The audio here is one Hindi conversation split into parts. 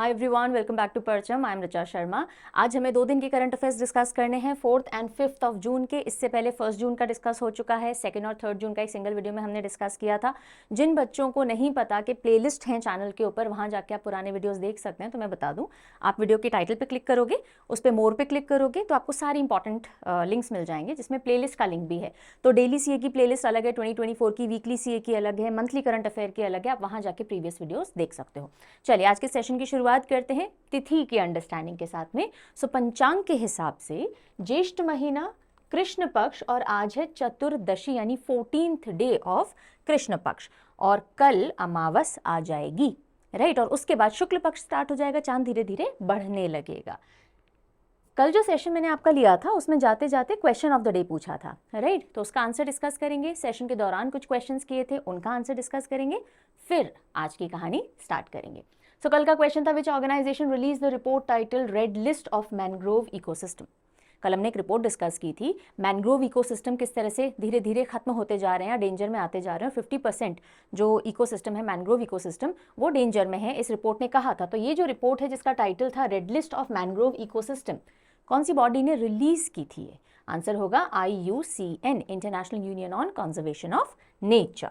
Hi everyone, welcome back to Parcham. I am Richa Sharma. आज हमें 2 दिन के करंट अफेयर्स डिस्कस करने हैं, 4th and 5th of June के। इससे पहले 1 जून का डिस्कस हो चुका है, 2nd और 3rd जून का एक सिंगल वीडियो में हमने डिस्कस किया था। जिन बच्चों को नहीं पता कि प्लेलिस्ट हैं चैनल के ऊपर, वहाँ जाके आप पुराने वीडियोज़ देख सकते हैं। तो मैं बता दूँ, आप वीडियो के टाइटल पर क्लिक करोगे, उस पर मोर पे क्लिक करोगे तो आपको सारी इंपॉर्टेंट लिंक्स मिल जाएंगे, जिसमें प्लेलिस्ट का लिंक भी है। तो डेली सीए की प्लेलिस्ट अलग है, 2024 की वीकली सीए की अलग है, मंथली करंट अफेयर की अलग है। आप वहाँ जाके प्रीवियस वीडियोज़ देख सकते हो। चलिए आज के सेशन की शुरुआत करते हैं तिथि की अंडरस्टैंडिंग के साथ में। सो पंचांग के हिसाब से ज्येष्ठ महीना, कृष्ण पक्ष, और आज है चतुर्दशी यानी 14th डे ऑफ कृष्ण पक्ष, और कल अमावस आ जाएगी, राइट। और उसके बाद शुक्ल पक्ष स्टार्ट हो जाएगा, चांद धीरे धीरे बढ़ने लगेगा। कल जो सेशन मैंने आपका लिया था उसमें जाते जाते क्वेश्चन ऑफ द डे पूछा था, राइट। तो उसका आंसर डिस्कस करेंगे। सेशन के दौरान कुछ क्वेश्चंस किए थे, उनका आंसर डिस्कस करेंगे, फिर आज की कहानी स्टार्ट करेंगे। सो कल का क्वेश्चन था, which organisation release the report title red list of mangrove ecosystem. कल हमने एक रिपोर्ट डिस्कस की थी, मैनग्रोव इकोसिस्टम किस तरह से धीरे धीरे खत्म होते जा रहे हैं, डेंजर में आते जा रहे हैं। 50% जो इकोसिस्टम है, मैनग्रोव इकोसिस्टम, वो डेंजर में है, इस रिपोर्ट ने कहा था। तो ये जो रिपोर्ट है जिसका टाइटल था red list of mangrove ecosystem, कौन सी बॉडी ने रिलीज की थी? ये आंसर होगा IUCN, international union on conservation of nature.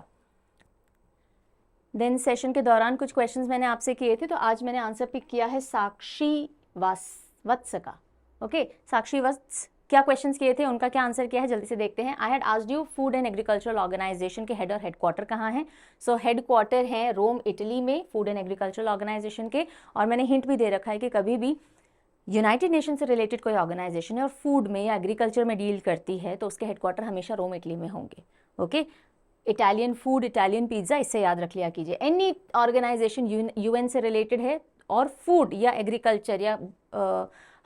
Then session के दौरान कुछ क्वेश्चंस मैंने आपसे किए थे, तो आज मैंने आंसर पिक किया है साक्षी वत्स का। ओके, साक्षी वत्स क्या क्वेश्चंस किए थे, उनका क्या आंसर किया है, जल्दी से देखते हैं। I had asked you food and agricultural organisation के हेड और हेडक्वार्टर कहाँ हैं। सो हेडक्वार्टर है रोम, इटली में, फूड एंड एग्रीकल्चरल ऑर्गेनाइजेशन के। और मैंने हिंट भी दे रखा है कि कभी भी यूनाइटेड नेशन से रिलेटेड कोई ऑर्गेनाइजेशन है और फूड में या एग्रीकल्चर में डील करती है तो उसके हेडक्वार्टर हमेशा रोम, इटली में होंगे। Okay, Italian food, Italian pizza, इससे याद रख लिया कीजिए। एनी ऑर्गेनाइजेशन UN से रिलेटेड है और फूड या एग्रीकल्चर या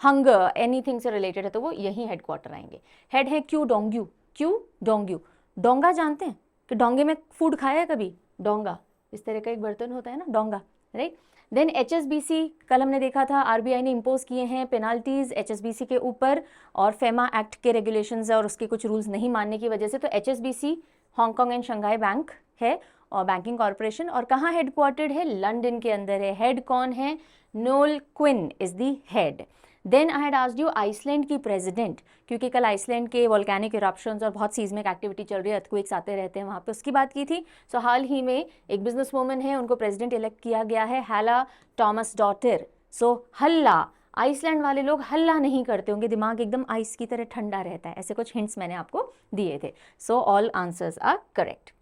हंगर एनीथिंग से रिलेटेड है तो वो यही हेडक्वार्टर आएंगे। हेड है क्यू डोंग्यू। डोंगा जानते हैं कि डोंगे में फूड खाया है कभी? डोंगा इस तरह का एक बर्तन होता है ना, डोंगा, राइट। देन HSBC, कल हमने देखा था RBI ने इम्पोज किए हैं पेनाल्टीज HSBC के ऊपर, और फेमा एक्ट के रेगुलेशंस और उसके कुछ रूल्स नहीं मानने की वजह से। तो HSBC Hong Kong and Shanghai bank है और बैंकिंग कॉरपोरेशन, और कहाँ हेडक्वार्टर्ड है? लंदन के अंदर है। हेड कौन है? Noel Quinn is the head. Then I had asked you Iceland की प्रेसिडेंट, क्योंकि कल आइसलैंड के वोल्केनिक इरप्शंस और बहुत सीज्मिक एक्टिविटी चल रही है, अर्थक्वेक्स आते रहते हैं वहाँ पे, उसकी बात की थी। सो हाल ही में एक बिजनेस वूमन है, उनको प्रेसिडेंट इलेक्ट किया गया है, हैला थॉमस-डॉटर। सो हल्ला, आइसलैंड वाले लोग हल्ला नहीं करते होंगे, दिमाग एकदम आइस की तरह ठंडा रहता है। ऐसे कुछ हिंट्स मैंने आपको दिए थे। So all answers are correct.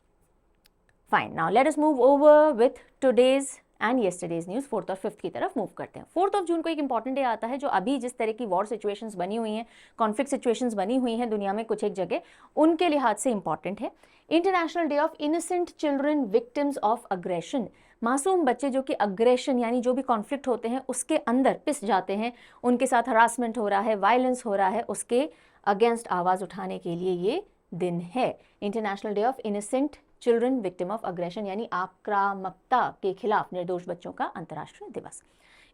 Fine, now let us move over with today's and yesterday's news. 4th और 5th की तरफ मूव करते हैं। 4th ऑफ जून को एक इंपॉर्टेंट डे आता है, जो अभी जिस तरह की वॉर सिचुएशंस बनी हुई हैं, कॉन्फ्लिक्ट सिचुएशंस बनी हुई हैं दुनिया में कुछ एक जगह, उनके लिहाज से इंपॉर्टेंट है। International day of innocent children victims of aggression. मासूम बच्चे जो कि अग्रेशन यानी जो भी कॉन्फ्लिक्ट होते हैं उसके अंदर पिस जाते हैं, उनके साथ हरासमेंट हो रहा है, वायलेंस हो रहा है, उसके अगेंस्ट आवाज़ उठाने के लिए ये दिन है। International day of innocent children victim of aggression यानी आक्रामकता के खिलाफ निर्दोष बच्चों का अंतर्राष्ट्रीय दिवस।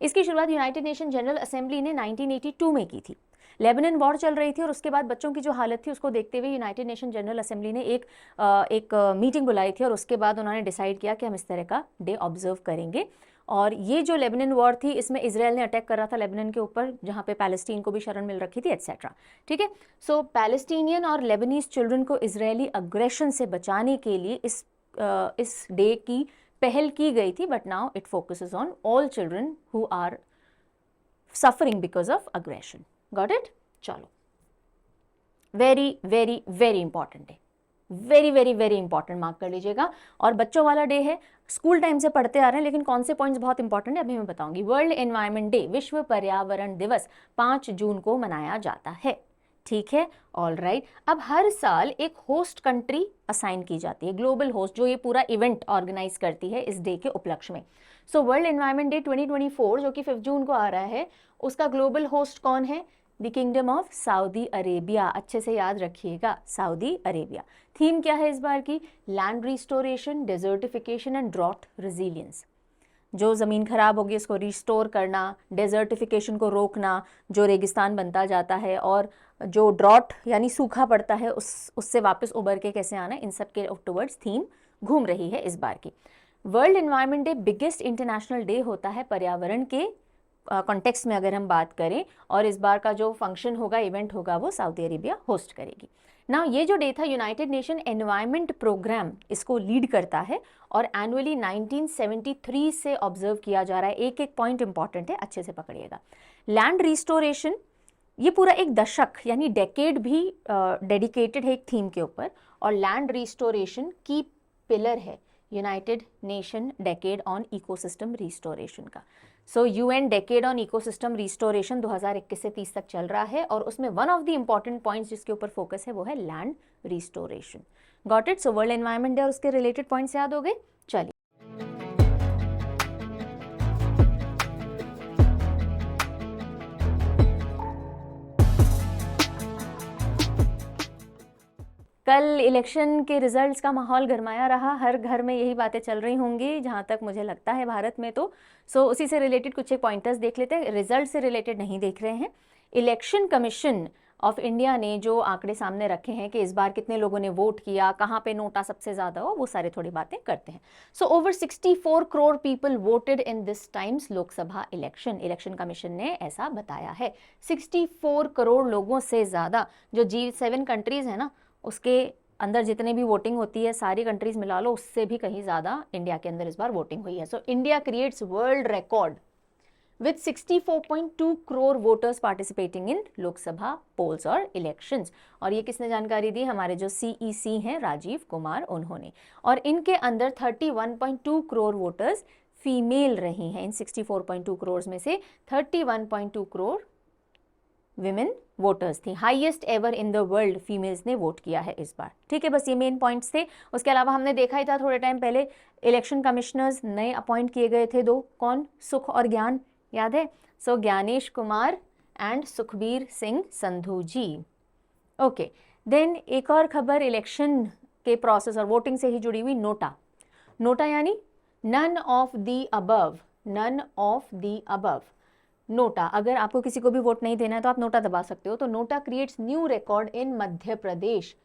इसकी शुरुआत यूनाइटेड नेशन जनरल असेंबली ने 1982 में की थी। लेबनान वॉर चल रही थी और उसके बाद बच्चों की जो हालत थी उसको देखते हुए यूनाइटेड नेशन जनरल असेंबली ने एक मीटिंग बुलाई थी, और उसके बाद उन्होंने डिसाइड किया कि हम इस तरह का डे ऑब्जर्व करेंगे। और ये जो लेबनान वॉर थी, इसमें इजराइल ने अटैक कर रहा था लेबनान के ऊपर, जहाँ पे पैलेस्टीन को भी शरण मिल रखी थी, एटसेट्रा। ठीक है, सो पैलेस्टीनियन और लेबनीज चिल्ड्रन को इजरायली अग्रेशन से बचाने के लिए इस डे की पहल की गई थी, but now it focuses on all children who are suffering because of aggression. Got it? चलो, very very very important day, very very very important, mark कर लीजिएगा। और बच्चों वाला डे है, स्कूल टाइम से पढ़ते आ रहे हैं, लेकिन कौन से पॉइंट्स बहुत इंपॉर्टेंट है अभी मैं बताऊंगी। वर्ल्ड एनवायरनमेंट डे, विश्व पर्यावरण दिवस 5 जून को मनाया जाता है। ठीक है, ऑल राइट। अब हर साल एक होस्ट कंट्री असाइन की जाती है, ग्लोबल होस्ट, जो ये पूरा इवेंट ऑर्गेनाइज करती है इस डे के उपलक्ष्य में। सो वर्ल्ड एनवायरनमेंट डे 2024 जो कि 5 जून को आ रहा है, उसका ग्लोबल होस्ट कौन है? The kingdom of Saudi Arabia. अच्छे से याद रखिएगा, सऊदी अरेबिया। थीम क्या है इस बार की? Land restoration, desertification and drought resilience. जो ज़मीन खराब होगी उसको रिस्टोर करना, डेजर्टिफिकेशन को रोकना, जो रेगिस्तान बनता जाता है, और जो ड्रॉट यानी सूखा पड़ता है उससे वापस उबर के कैसे आना, इन सब के टुवर्ड्स थीम घूम रही है इस बार की। World environment day biggest international day होता है पर्यावरण के कॉन्टेक्स्ट में अगर हम बात करें, और इस बार का जो फंक्शन होगा, इवेंट होगा, वो सऊदी अरेबिया होस्ट करेगी। ना ये जो डे था, यूनाइटेड नेशन एनवायरनमेंट प्रोग्राम इसको लीड करता है और एनुअली 1973 से ऑब्जर्व किया जा रहा है। एक एक पॉइंट इंपॉर्टेंट है, अच्छे से पकड़िएगा। लैंड रिस्टोरेशन, ये पूरा एक दशक यानी डेकेड भी डेडिकेटेड है एक थीम के ऊपर, और लैंड रिस्टोरेशन की पिलर है United Nation decade on ecosystem restoration का। So UN decade on ecosystem restoration 2021 से 30 तक चल रहा है, और उसमें one of the important points जिसके ऊपर फोकस है वो है land restoration. Got it? So world environment day और उसके रिलेटेड पॉइंट्स याद हो गए। चलिए, कल इलेक्शन के रिजल्ट्स का माहौल गरमाया रहा, हर घर में यही बातें चल रही होंगी जहाँ तक मुझे लगता है भारत में तो। उसी से रिलेटेड कुछ एक पॉइंटर्स देख लेते हैं, रिजल्ट से रिलेटेड नहीं देख रहे हैं। इलेक्शन कमीशन ऑफ इंडिया ने जो आंकड़े सामने रखे हैं कि इस बार कितने लोगों ने वोट किया, कहाँ पे नोटा सबसे ज़्यादा हो, वो सारे थोड़ी बातें करते हैं। Over 64 crore people voted in this times Lok Sabha election. Election commission ने ऐसा बताया है। 64 करोड़ लोगों से ज़्यादा, जो G7 कंट्रीज़ है ना, उसके अंदर जितने भी वोटिंग होती है सारी कंट्रीज मिला लो, उससे भी कहीं ज़्यादा इंडिया के अंदर इस बार वोटिंग हुई है। India creates world record with 64.2 crore voters participating in Lok Sabha polls और इलेक्शंस। और ये किसने जानकारी दी? हमारे जो CEC हैं राजीव कुमार, उन्होंने। और इनके अंदर 31.2 करोड़ वोटर्स फीमेल रही हैं। इन 64.2 करोड़ में से 31.2 करोड़ विमेन वोटर्स थी। Highest ever in the world females ने वोट किया है इस बार। ठीक है, बस ये मेन पॉइंट्स थे। उसके अलावा हमने देखा ही था थोड़े टाइम पहले इलेक्शन कमिश्नर्स नए अपॉइंट किए गए थे, दो। कौन? सुख और ज्ञान, याद है? Gyanesh Kumar and Sukhbir Singh Sandhu ji. Okay, then एक और खबर इलेक्शन के प्रोसेस और वोटिंग से ही जुड़ी हुई। नोटा। नोटा यानी none of the above, none of the above. NOTA, अगर आपको किसी को भी वोट नहीं देना है तो आप नोटा दबा सकते हो। तो NOTA creates new record in Madhya Pradesh,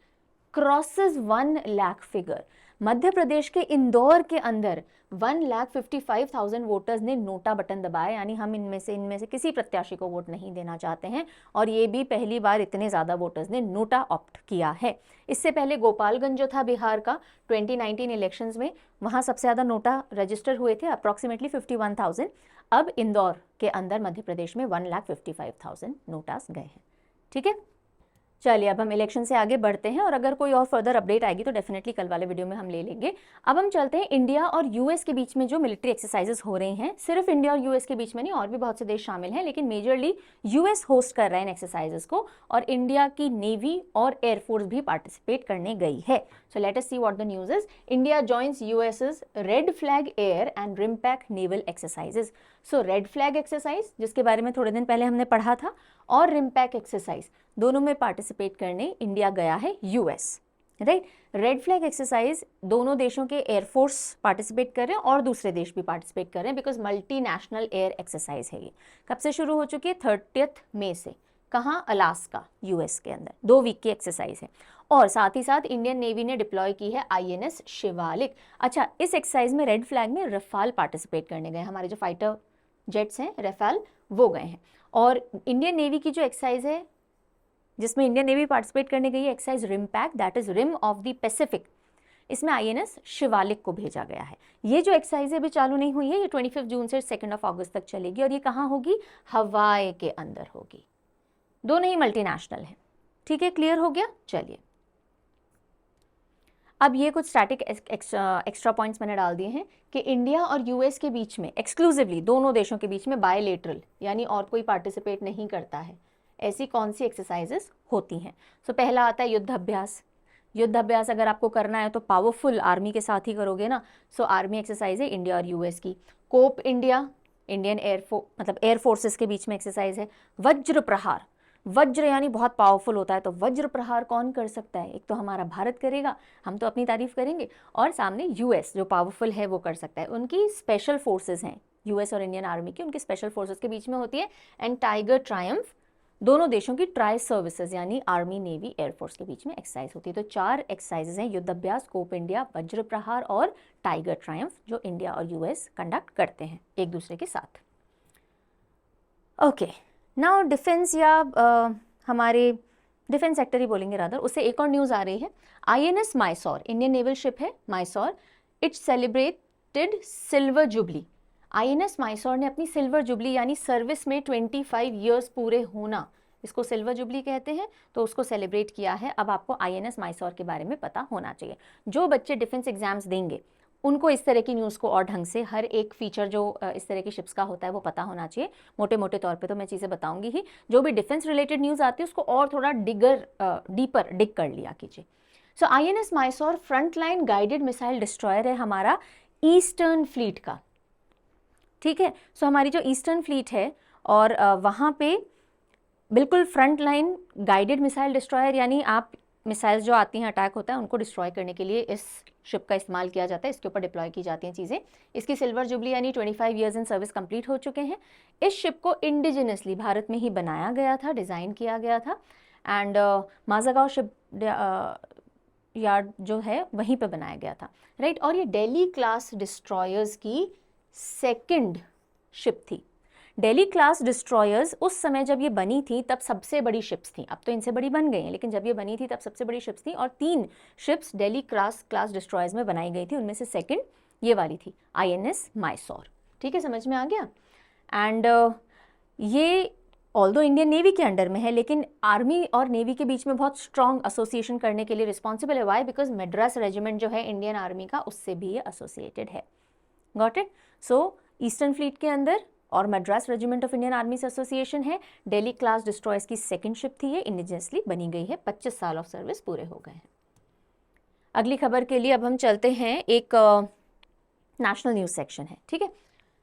crosses 1 lakh figure. Madhya Pradesh के इंदौर के अंदर 1,55,000 वोटर्स ने नोटा बटन दबाया, यानी हम इनमें से किसी प्रत्याशी को वोट नहीं देना चाहते हैं। और ये भी पहली बार इतने ज़्यादा वोटर्स ने नोटा ऑप्ट किया है। इससे पहले गोपालगंज जो था बिहार का 2019 इलेक्शंस में, वहाँ सबसे ज़्यादा नोटा रजिस्टर हुए थे, अप्रॉक्सीमेटली 51,000। अब इंदौर के अंदर मध्य प्रदेश में 1,55,000 नोटास गए हैं। ठीक है, चलिए अब हम इलेक्शन से आगे बढ़ते हैं, और अगर कोई और फर्दर अपडेट आएगी तो डेफिनेटली कल वाले वीडियो में हम ले लेंगे। अब हम चलते हैं इंडिया और यूएस के बीच में जो मिलिट्री एक्सरसाइजेस हो रही हैं। सिर्फ इंडिया और यूएस के बीच में नहीं, और भी बहुत से देश शामिल हैं, लेकिन मेजरली यूएस होस्ट कर रहे हैं इन एक्सरसाइजेस को, और इंडिया की नेवी और एयरफोर्स भी पार्टिसिपेट करने गई है। So let us see what the news is. India joins US's red flag air and RIMPAC naval exercises. Red flag exercise, जिसके बारे में थोड़े दिन पहले हमने पढ़ा था, और रिम्पैक एक्सरसाइज, दोनों में पार्टिसिपेट करने इंडिया गया है US. Right, red flag exercise दोनों देशों के एयरफोर्स पार्टिसिपेट कर रहे हैं और दूसरे देश भी पार्टिसिपेट कर रहे हैं, बिकॉज मल्टीनेशनल एयर एक्सरसाइज है ये। कब से शुरू हो चुकी है? 30 मई से। कहाँ? अलास्का, यूएस के अंदर। 2 वीक की एक्सरसाइज है। और साथ ही साथ इंडियन नेवी ने डिप्लॉय की है INS शिवालिक। अच्छा, इस एक्सरसाइज में रेड फ्लैग में रफाल पार्टिसिपेट करने गए, हमारे जो फाइटर जेट्स हैं रफाल, वो गए हैं। और इंडियन नेवी की जो एक्सरसाइज है जिसमें इंडियन नेवी पार्टिसिपेट करने गई है, exercise RIMPAC, that is rim of the Pacific, इसमें INS शिवालिक को भेजा गया है। ये जो एक्सरसाइज अभी चालू नहीं हुई है, ये 25 जून से 2 अगस्त तक चलेगी, और ये कहाँ होगी? हवाई के अंदर होगी। दोनों ही मल्टीनेशनल है। ठीक है, क्लियर हो गया? चलिए, अब ये कुछ स्टैटिक एक्स्ट्रा पॉइंट्स मैंने डाल दिए हैं कि इंडिया और यूएस के बीच में एक्सक्लूसिवली, दोनों देशों के बीच में बायलेटरल, यानी और कोई पार्टिसिपेट नहीं करता है, ऐसी कौन सी एक्सरसाइजेस होती हैं। पहला आता है युद्ध अभ्यास। युद्ध अभ्यास अगर आपको करना है तो पावरफुल आर्मी के साथ ही करोगे ना। आर्मी एक्सरसाइज है इंडिया और यूएस की। Cope India, Indian air forces के बीच में एक्सरसाइज है। वज्र प्रहार, वज्र यानी बहुत पावरफुल होता है, तो वज्र प्रहार कौन कर सकता है? एक तो हमारा भारत करेगा, हम तो अपनी तारीफ करेंगे, और सामने यूएस जो पावरफुल है वो कर सकता है। उनकी स्पेशल फोर्सेस हैं यूएस और इंडियन आर्मी की, उनकी स्पेशल फोर्सेस के बीच में होती है। एंड टाइगर ट्रायम्फ दोनों देशों की ट्राई सर्विसेज यानी आर्मी, नेवी, एयरफोर्स के बीच में एक्सरसाइज होती है। तो 4 एक्सरसाइजेज हैं, युद्ध अभ्यास, स्कोप इंडिया, वज्र प्रहार और टाइगर ट्रायम्फ, जो इंडिया और यूएस कंडक्ट करते हैं एक दूसरे के साथ। ओके, नाउ डिफेंस या हमारे डिफेंस सेक्टर ही बोलेंगे रादर, उससे एक और न्यूज़ आ रही है। INS Mysore, Indian naval ship है Mysore, it celebrated silver jubilee. INS Mysore ने अपनी सिल्वर जुबली यानी सर्विस में 25 ईयर्स पूरे होना, इसको सिल्वर जुबली कहते हैं, तो उसको सेलिब्रेट किया है। अब आपको INS माइसॉर के बारे में पता होना चाहिए। जो बच्चे डिफेंस एग्जाम्स देंगे उनको इस तरह की न्यूज़ को और ढंग से हर एक फीचर जो इस तरह की शिप्स का होता है वो पता होना चाहिए। मोटे मोटे तौर पे तो मैं चीज़ें बताऊंगी ही, जो भी डिफेंस रिलेटेड न्यूज़ आती है उसको और थोड़ा डीपर डिग कर लिया कीजिए। So INS Mysore frontline guided missile destroyer है हमारा ईस्टर्न फ्लीट का, ठीक है। सो हमारी जो ईस्टर्न फ्लीट है और वहाँ पे बिल्कुल front line guided missile destroyer, यानी आप मिसाइल्स जो आती हैं, अटैक होता है, उनको डिस्ट्रॉय करने के लिए इस शिप का इस्तेमाल किया जाता है, इसके ऊपर डिप्लॉय की जाती हैं चीज़ें। इसकी सिल्वर जुबली यानी 25 ईयर्स इन सर्विस कंप्लीट हो चुके हैं। इस शिप को इंडिजिनसली भारत में ही बनाया गया था, डिज़ाइन किया गया था, एंड माजागांव शिप यार्ड जो है वहीं पे बनाया गया था, राइट। और ये दिल्ली क्लास डिस्ट्रॉयर्स की सेकंड शिप थी। दिल्ली क्लास डिस्ट्रॉयर्स उस समय जब ये बनी थी तब सबसे बड़ी शिप्स थी, अब तो इनसे बड़ी बन गई हैं, लेकिन जब ये बनी थी तब सबसे बड़ी शिप्स थी और 3 शिप्स दिल्ली क्लास डिस्ट्रॉयर्स में बनाई गई थी, उनमें से सेकंड ये वाली थी INS माइसॉर, ठीक है, समझ में आ गया। एंड ये ऑल्दो इंडियन नेवी के अंडर में है, लेकिन आर्मी और नेवी के बीच में बहुत स्ट्रॉन्ग एसोसिएशन करने के लिए रिस्पॉन्सिबल है। वाई? बिकॉज मद्रास रेजिमेंट जो है इंडियन आर्मी का, उससे भी ये एसोसिएटेड है। Got it? So eastern fleet के अंदर और Madras regiment of Indian army से एसोसिएशन है। दिल्ली क्लास डिस्ट्रॉयर्स की सेकंड शिप थी, ये इंडिजिनसली बनी गई है, 25 साल ऑफ सर्विस पूरे हो गए हैं। अगली खबर के लिए अब हम चलते हैं, एक नेशनल न्यूज़ सेक्शन है, ठीक है।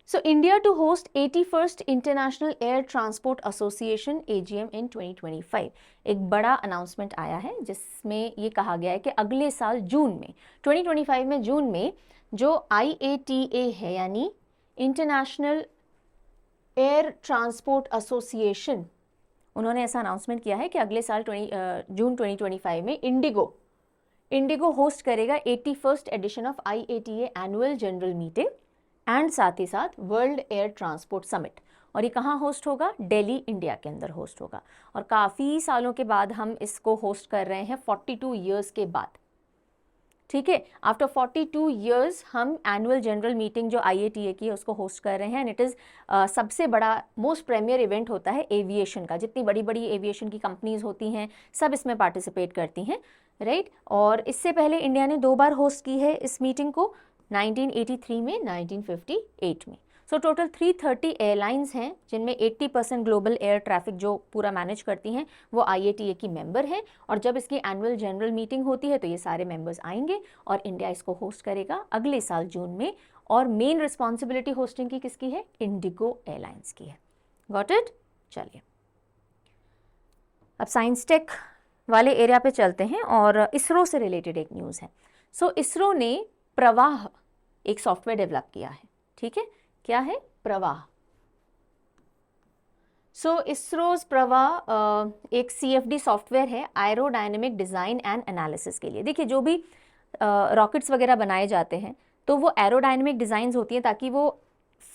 So India to host 81st international air transport association AGM in 2025। एक बड़ा अनाउंसमेंट आया है जिसमें ये कहा गया है कि अगले साल जून में 2025 में जून में जो IATA है यानी इंटरनेशनल एयर ट्रांसपोर्ट एसोसिएशन, उन्होंने ऐसा अनाउंसमेंट किया है कि अगले साल जून 2025 में इंडिगो होस्ट करेगा 81st edition of IATA annual general meeting and साथ ही साथ वर्ल्ड एयर ट्रांसपोर्ट समिट। और ये कहाँ होस्ट होगा? दिल्ली, इंडिया के अंदर होस्ट होगा। और काफ़ी सालों के बाद हम इसको होस्ट कर रहे हैं, 42 ईयर्स के बाद, ठीक है। आफ्टर 42 ईयर्स हम एनुअल जनरल मीटिंग जो IATA की है उसको होस्ट कर रहे हैं, एंड इट इज़ सबसे बड़ा मोस्ट प्रीमियर इवेंट होता है एविएशन का। जितनी बड़ी बड़ी एविएशन की कंपनीज होती हैं सब इसमें पार्टिसिपेट करती हैं, राइट। और इससे पहले इंडिया ने 2 बार होस्ट की है इस मीटिंग को, 1983 में, 1958 में। सो टोटल 330 एयरलाइंस हैं जिनमें 80% ग्लोबल एयर ट्रैफिक जो पूरा मैनेज करती हैं वो IATA की मेंबर हैं। और जब इसकी एनुअल जनरल मीटिंग होती है तो ये सारे मेंबर्स आएंगे और इंडिया इसको होस्ट करेगा अगले साल जून में। और मेन रिस्पॉन्सिबिलिटी होस्टिंग की किसकी है? इंडिगो एयरलाइंस की है। Got it? चलिए अब साइंस टेक वाले एरिया पे चलते हैं और इसरो से रिलेटेड एक न्यूज़ है। सो इसरो ने प्रवाह एक सॉफ्टवेयर डेवलप किया है, ठीक है। क्या है? प्रवाह। सो इसरोज प्रवाह एक CFD सॉफ्टवेयर है, एरोडायनेमिक डिज़ाइन एंड एनालिसिस के लिए। देखिए जो भी रॉकेट्स वगैरह बनाए जाते हैं तो वो एरोडायनेमिक डिज़ाइंस होती हैं ताकि वो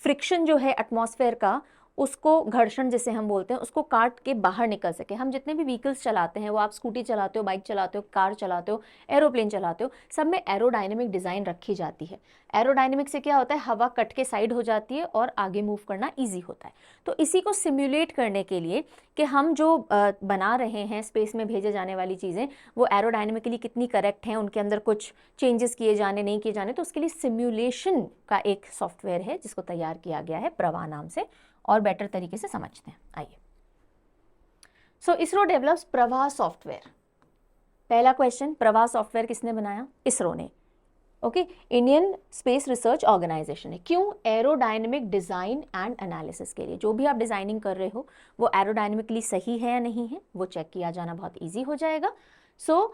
फ्रिक्शन जो है एटमॉस्फेयर का, उसको घर्षण जिसे हम बोलते हैं, उसको काट के बाहर निकल सके। हम जितने भी व्हीकल्स चलाते हैं, वो आप स्कूटी चलाते हो, बाइक चलाते हो, कार चलाते हो, एरोप्लेन चलाते हो, सब में एरोडायनेमिक डिज़ाइन रखी जाती है। एरोडायनेमिक से क्या होता है? हवा कट के साइड हो जाती है और आगे मूव करना ईजी होता है। तो इसी को सिम्युलेट करने के लिए कि हम जो बना रहे हैं स्पेस में भेजे जाने वाली चीज़ें वो एरोडायनेमिकली कितनी करेक्ट हैं, उनके अंदर कुछ चेंजेस किए जाने नहीं किए जाने, तो उसके लिए सिम्युलेशन का एक सॉफ्टवेयर है जिसको तैयार किया गया है प्रवाह नाम से। और बेटर तरीके से समझते हैं, आइए। So ISRO develops Pravah software. पहला क्वेश्चन, प्रवाह सॉफ्टवेयर किसने बनाया? इसरो ने, okay. Indian space research organisation है। क्यों? एरोडायनेमिक डिज़ाइन एंड एनालिसिस के लिए। जो भी आप डिज़ाइनिंग कर रहे हो वो एरोडायनेमिकली सही है या नहीं है वो चेक किया जाना बहुत ईजी हो जाएगा। सो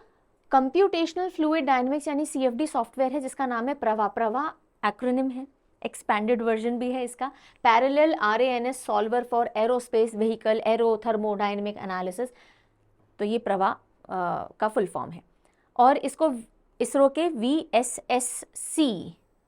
कंप्यूटेशनल फ्लूइड डायनेमिक्स यानी CFD सॉफ्टवेयर है जिसका नाम है प्रवाह। प्रवाह एक्रोनिम है, एक्सपैंडेड वर्जन भी है इसका, parallel RANS solver for aerospace vehicle arrow thermodynamic analysis. तो ये प्रभा का फुल फॉर्म है और इसको इसरो के VSSC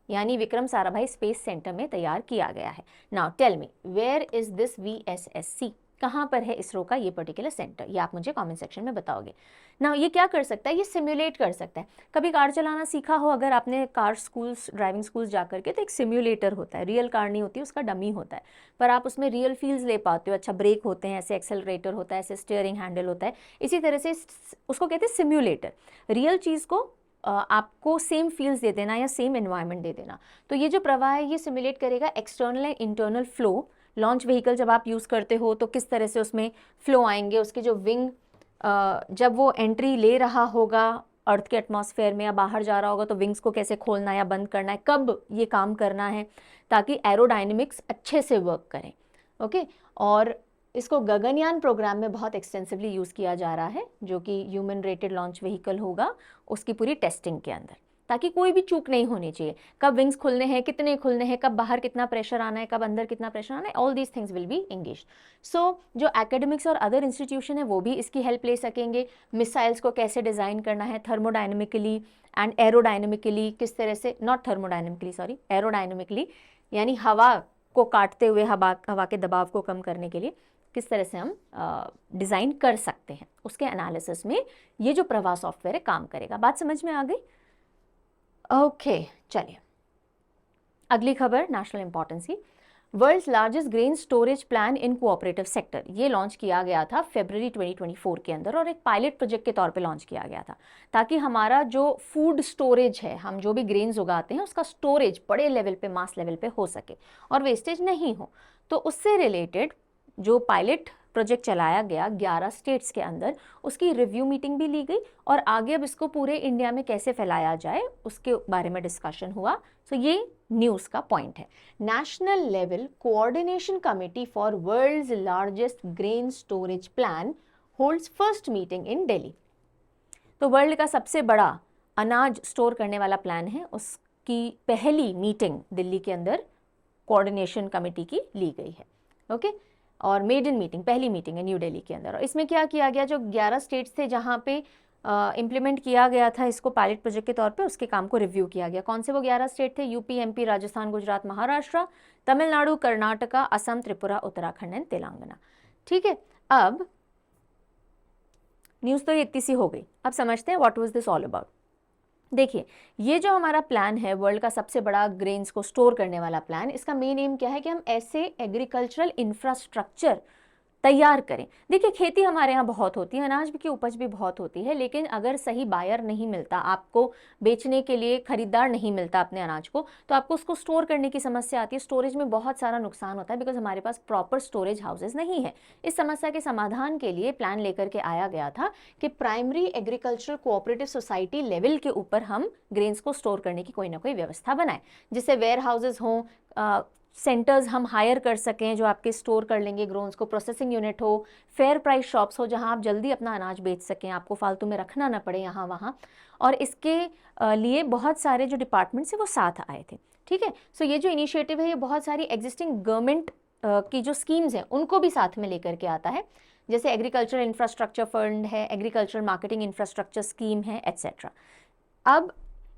यानी विक्रम साराभाई स्पेस सेंटर में तैयार किया गया है। Now tell me where is this VSSC, कहाँ पर है इसरो का ये पर्टिकुलर सेंटर, ये आप मुझे कमेंट सेक्शन में बताओगे। नाउ ये क्या कर सकता है, ये सिम्युलेट कर सकता है। कभी कार चलाना सीखा हो अगर आपने कार स्कूल्स ड्राइविंग स्कूल्स जा करके, तो एक सिम्युलेटर होता है, रियल कार नहीं होती, उसका डमी होता है, पर आप उसमें रियल फील्स ले पाते हो। अच्छा ब्रेक होते हैं, ऐसे एक्सेलरेटर होता है, ऐसे स्टीयरिंग हैंडल होता है, इसी तरह से उसको कहते हैं सिम्युलेटर। रियल चीज़ को आपको सेम फील्स दे देना या सेम एनवायरनमेंट दे देना। तो ये जो प्रवाह है ये सिमुलेट करेगा external and internal flow. Launch vehicle जब आप यूज़ करते हो तो किस तरह से उसमें फ्लो आएंगे, उसके जो विंग जब वो एंट्री ले रहा होगा अर्थ के एटमॉस्फेयर में या बाहर जा रहा होगा तो विंग्स को कैसे खोलना या बंद करना है, कब ये काम करना है, ताकि एरोडायनेमिक्स अच्छे से वर्क करें। ओके, और इसको गगनयान प्रोग्राम में बहुत एक्सटेंसिवली यूज़ किया जा रहा है, जो कि ह्यूमन रेटेड लॉन्च व्हीकल होगा उसकी पूरी टेस्टिंग के अंदर, ताकि कोई भी चूक नहीं होनी चाहिए। कब विंग्स खुलने हैं, कितने खुलने हैं, कब बाहर कितना प्रेशर आना है, कब अंदर कितना प्रेशर आना है, all these things will be engaged. So जो एकेडमिक्स और अदर इंस्टीट्यूशन है वो भी इसकी हेल्प ले सकेंगे। मिसाइल्स को कैसे डिज़ाइन करना है थर्मोडायनेमिकली एंड एरोडायनेमिकली, किस तरह से, नॉट थर्मोडायनेमिकली सॉरी, एरोडायनेमिकली यानी हवा को काटते हुए हवा के दबाव को कम करने के लिए किस तरह से हम डिज़ाइन कर सकते हैं, उसके एनालिसिस में ये जो प्रवाह सॉफ्टवेयर है काम करेगा। बात समझ में आ गई? ओके, चलिए अगली खबर नेशनल इंपॉर्टेंस की। World's largest grain storage plan in cooperative sector, ये लॉन्च किया गया था फरवरी 2024 के अंदर और एक पायलट प्रोजेक्ट के तौर पे लॉन्च किया गया था, ताकि हमारा जो फूड स्टोरेज है, हम जो भी ग्रेन्स उगाते हैं उसका स्टोरेज बड़े लेवल पे, मास लेवल पे हो सके और वेस्टेज नहीं हो। तो उससे रिलेटेड जो पायलट प्रोजेक्ट चलाया गया 11 स्टेट्स के अंदर, उसकी रिव्यू मीटिंग भी ली गई और आगे अब इसको पूरे इंडिया में कैसे फैलाया जाए उसके बारे में डिस्कशन हुआ। सो ये न्यूज़ का पॉइंट है। National level coordination committee for world's largest grain storage plan holds first meeting in Delhi. तो वर्ल्ड का सबसे बड़ा अनाज स्टोर करने वाला प्लान है, उसकी पहली मीटिंग दिल्ली के अंदर कोऑर्डिनेशन कमेटी की ली गई है। ओके, और मेडन मीटिंग, पहली मीटिंग है न्यू दिल्ली के अंदर। और इसमें क्या किया गया, जो 11 स्टेट्स थे जहाँ पे इम्प्लीमेंट किया गया था इसको पायलट प्रोजेक्ट के तौर पे, उसके काम को रिव्यू किया गया। कौन से वो 11 स्टेट थे? UP, MP, Rajasthan, Gujarat, Maharashtra, Tamil Nadu, Karnataka, Assam, Tripura, Uttarakhand and Telangana. ठीक है, अब न्यूज़ तो ये इतनी सी हो गई, अब समझते हैं what was this all about. देखिए, ये जो हमारा प्लान है वर्ल्ड का सबसे बड़ा ग्रेन्स को स्टोर करने वाला प्लान, इसका मेन एम क्या है कि हम ऐसे एग्रीकल्चरल इंफ्रास्ट्रक्चर तैयार करें। देखिए, खेती हमारे यहाँ बहुत होती है, अनाज की उपज भी बहुत होती है, लेकिन अगर सही बायर नहीं मिलता, आपको बेचने के लिए खरीदार नहीं मिलता अपने अनाज को, तो आपको उसको स्टोर करने की समस्या आती है। स्टोरेज में बहुत सारा नुकसान होता है बिकॉज हमारे पास प्रॉपर स्टोरेज हाउसेज नहीं है। इस समस्या के समाधान के लिए प्लान लेकर के आया गया था कि primary agricultural cooperative society level के ऊपर हम ग्रेन्स को स्टोर करने की कोई ना कोई व्यवस्था बनाएं, जिससे वेयर हाउसेज हों, सेंटर्स हम हायर कर सकें जो आपके स्टोर कर लेंगे ग्रोन्स को, प्रोसेसिंग यूनिट हो, फेयर प्राइस शॉप्स हो जहां आप जल्दी अपना अनाज बेच सकें, आपको फालतू में रखना ना पड़े यहाँ वहाँ। और इसके लिए बहुत सारे जो डिपार्टमेंट्स हैं वो साथ आए थे। ठीक है, सो ये जो इनिशिएटिव है ये बहुत सारी एग्जिस्टिंग गवर्नमेंट की जो स्कीम्स हैं उनको भी साथ में लेकर के आता है, जैसे एग्रीकल्चरल इंफ्रास्ट्रक्चर फंड है, एग्रीकल्चरल मार्केटिंग इंफ्रास्ट्रक्चर स्कीम है, एट्सेट्रा। अब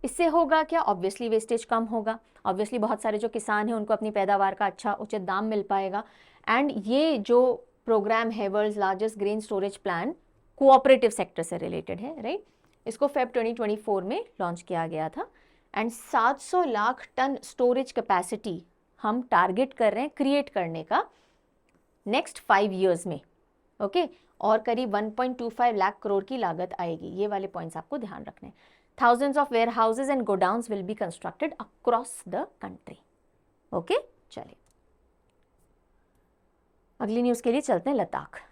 इससे होगा क्या? ऑब्वियसली वेस्टेज कम होगा, ऑब्वियसली बहुत सारे जो किसान हैं उनको अपनी पैदावार का अच्छा उचित दाम मिल पाएगा। एंड ये जो प्रोग्राम है world's largest grain storage plan cooperative sector से रिलेटेड है, राइट। इसको फेब 2024 में लॉन्च किया गया था and 700 lakh ton storage capacity हम टारगेट कर रहे हैं क्रिएट करने का नेक्स्ट 5 ईयर्स में। ओके, और करीब 1.25 लाख करोड़ की लागत आएगी। ये वाले पॉइंट्स आपको ध्यान रखने हैं। Thousands of warehouses and godowns will be constructed across the country. Okay? चलिए अगली न्यूज़ के लिए चलते हैं।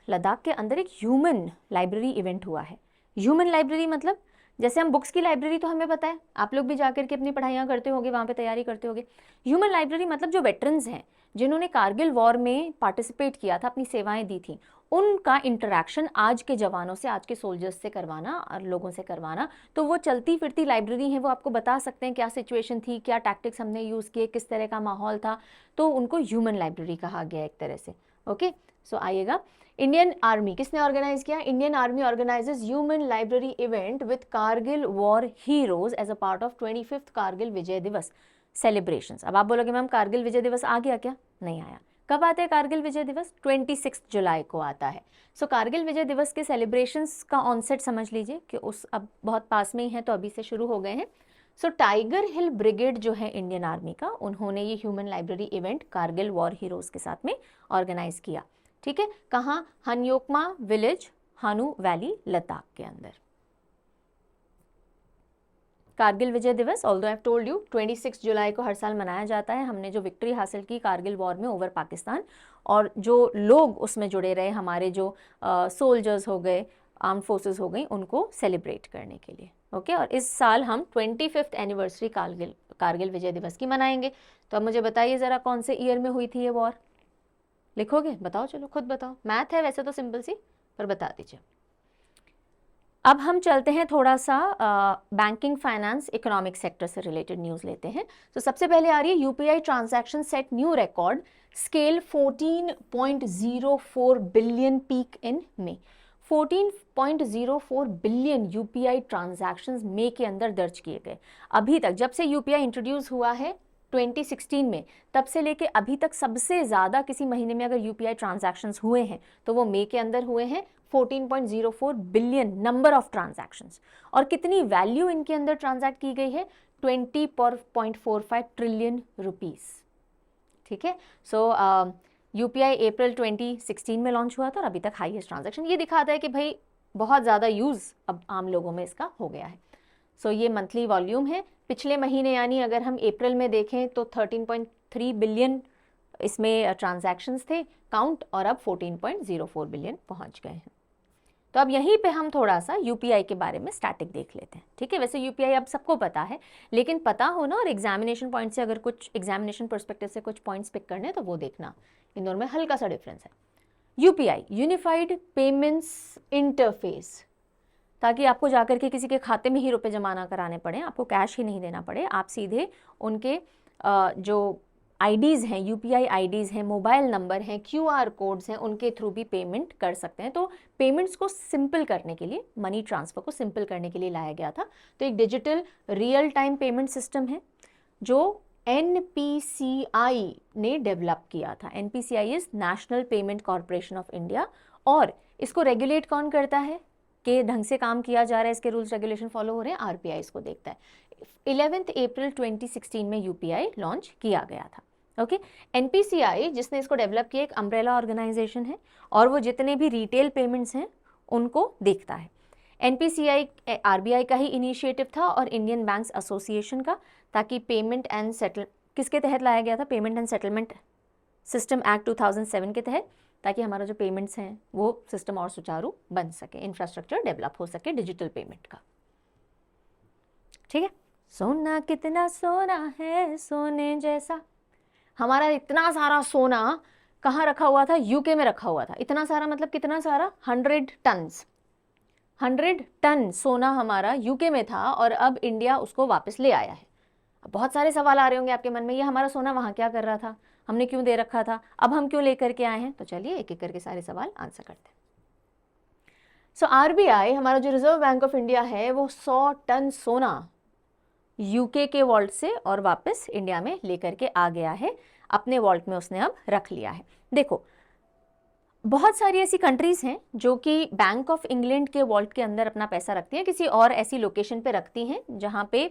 लद्दाख के अंदर एक ह्यूमन लाइब्रेरी इवेंट हुआ है। ह्यूमन लाइब्रेरी मतलब जैसे हम बुक्स की लाइब्रेरी तो हमें पता है, आप लोग भी जाकर के अपनी पढ़ाइयाँ करते होंगे, वहाँ पे तैयारी करते होंगे। ह्यूमन लाइब्रेरी मतलब जो वेटरन्स हैं जिन्होंने कारगिल वॉर में पार्टिसिपेट किया था, अपनी सेवाएं दी थी, उनका इंटरेक्शन आज के जवानों से, आज के सोल्जर्स से करवाना और लोगों से करवाना। तो वो चलती फिरती लाइब्रेरी है, वो आपको बता सकते हैं क्या सिचुएशन थी, क्या टैक्टिक्स हमने यूज़ किए, किस तरह का माहौल था, तो उनको ह्यूमन लाइब्रेरी कहा गया एक तरह से। ओके, सो आइएगा, इंडियन आर्मी किसने ऑर्गेनाइज किया? Indian army organises human library event with Kargil war heroes as a part of 25th Kargil Vijay Diwas celebrations. अब आप बोलोगे मैम कारगिल विजय दिवस आ गया क्या? नहीं आया। कब आता है कारगिल विजय दिवस? 26 जुलाई को आता है। सो कारगिल विजय दिवस के सेलिब्रेशंस का ऑनसेट समझ लीजिए कि उस अब बहुत पास में ही है, तो अभी से शुरू हो गए हैं। सो टाइगर हिल ब्रिगेड जो है इंडियन आर्मी का, उन्होंने ये human library event Kargil war heroes के साथ में ऑर्गेनाइज किया। ठीक है, कहाँ? हनयोकमा विलेज, हानू वैली, लद्दाख के अंदर। कारगिल विजय दिवस, although I have told you 26 जुलाई को हर साल मनाया जाता है। हमने जो विक्ट्री हासिल की कारगिल वॉर में ओवर पाकिस्तान, और जो लोग उसमें जुड़े रहे, हमारे जो सोल्जर्स हो गए, आर्म फोर्सेस हो गई, उनको सेलिब्रेट करने के लिए। ओके, और इस साल हम 25th एनिवर्सरी कारगिल विजय दिवस की मनाएंगे। तो अब मुझे बताइए ज़रा, कौन से ईयर में हुई थी ये वॉर? लिखोगे? बताओ, चलो खुद बताओ। मैथ है वैसे तो सिंपल सी, पर बता दीजिए। अब हम चलते हैं थोड़ा सा बैंकिंग, फाइनेंस, इकोनॉमिक सेक्टर से रिलेटेड न्यूज़ लेते हैं। तो सबसे पहले आ रही है UPI transaction set new record, scale 14.04 billion peak in May. 14.04 billion UPI transactions मई के अंदर दर्ज किए गए। अभी तक जब से यूपीआई इंट्रोड्यूस हुआ है 2016 में, तब से लेके अभी तक सबसे ज़्यादा किसी महीने में अगर यूपीआई ट्रांजैक्शंस हुए हैं तो वो मई के अंदर हुए हैं। 14.04 बिलियन नंबर ऑफ ट्रांजैक्शंस। और कितनी वैल्यू इनके अंदर ट्रांजैक्ट की गई है? 20.45 ट्रिलियन रुपीस। ठीक है, सो यूपीआई अप्रैल 2016 में लॉन्च हुआ था और अभी तक हाईएस्ट ट्रांजैक्शन। ये दिखाता है कि भाई बहुत ज़्यादा यूज़ अब आम लोगों में इसका हो गया है। सो ये मंथली वॉल्यूम है। पिछले महीने यानी अगर हम अप्रैल में देखें तो 13.3 बिलियन इसमें ट्रांजैक्शंस थे काउंट, और अब 14.04 बिलियन पहुंच गए हैं। तो अब यहीं पे हम थोड़ा सा यूपीआई के बारे में स्टैटिक देख लेते हैं। ठीक है, वैसे यूपीआई अब सबको पता है, लेकिन पता हो ना, और एग्जामिनेशन पॉइंट से अगर कुछ एग्जामिनेशन पर्सपेक्टिव से कुछ पॉइंट्स पिक करने तो वो देखना, इन दोनों में हल्का सा डिफरेंस है। यूपीआई यूनिफाइड पेमेंट्स इंटरफेस, ताकि आपको जाकर के किसी के खाते में ही रुपए जमा ना कराने पड़े, आपको कैश ही नहीं देना पड़े, आप सीधे उनके जो आईडीज़ हैं, यूपीआई आईडीज़ हैं, मोबाइल नंबर हैं, क्यूआर कोड्स हैं, उनके थ्रू भी पेमेंट कर सकते हैं। तो पेमेंट्स को सिंपल करने के लिए, मनी ट्रांसफ़र को सिंपल करने के लिए लाया गया था। तो एक digital real time payment system है जो एनपीसीआई ने डेवलप किया था। NPCI is national payment corporation of India, और इसको रेगुलेट कौन करता है कि ढंग से काम किया जा रहा है, इसके रूल्स रेगुलेशन फॉलो हो रहे हैं, आरबीआई इसको देखता है। 11 अप्रैल 2016 में यूपीआई लॉन्च किया गया था। ओके, एनपीसीआई जिसने इसको डेवलप किया एक अम्ब्रेला ऑर्गेनाइजेशन है, और वो जितने भी रिटेल पेमेंट्स हैं उनको देखता है। एनपीसीआई आरबीआई का ही इनिशिएटिव था और इंडियन बैंक्स एसोसिएशन का, ताकि पेमेंट एंड सेटल किसके तहत लाया गया था? Payment and settlement system act 2007 के तहत, ताकि हमारा जो पेमेंट्स हैं वो सिस्टम और सुचारू बन सके, इंफ्रास्ट्रक्चर डेवलप हो सके डिजिटल पेमेंट का। ठीक है, सोना कितना सोना है सोने जैसा, हमारा इतना सारा सोना कहाँ रखा हुआ था? यूके में रखा हुआ था। इतना सारा मतलब कितना सारा? 100 टन्स, 100 टन सोना हमारा यूके में था, और अब इंडिया उसको वापस ले आया है। अब बहुत सारे सवाल आ रहे होंगे आपके मन में, ये हमारा सोना वहाँ क्या कर रहा था, हमने क्यों दे रखा था, अब हम क्यों लेकर के आए हैं? तो चलिए एक एक करके सारे सवाल आंसर करते हैं। सो आरबीआई, हमारा जो रिजर्व बैंक ऑफ इंडिया है, वो 100 टन सोना यूके के वॉल्ट से और वापस इंडिया में लेकर के आ गया है, अपने वॉल्ट में उसने अब रख लिया है। देखो, बहुत सारी ऐसी कंट्रीज़ हैं जो कि बैंक ऑफ इंग्लैंड के वॉल्ट के अंदर अपना पैसा रखती हैं, किसी और ऐसी लोकेशन पे रखती हैं जहाँ पे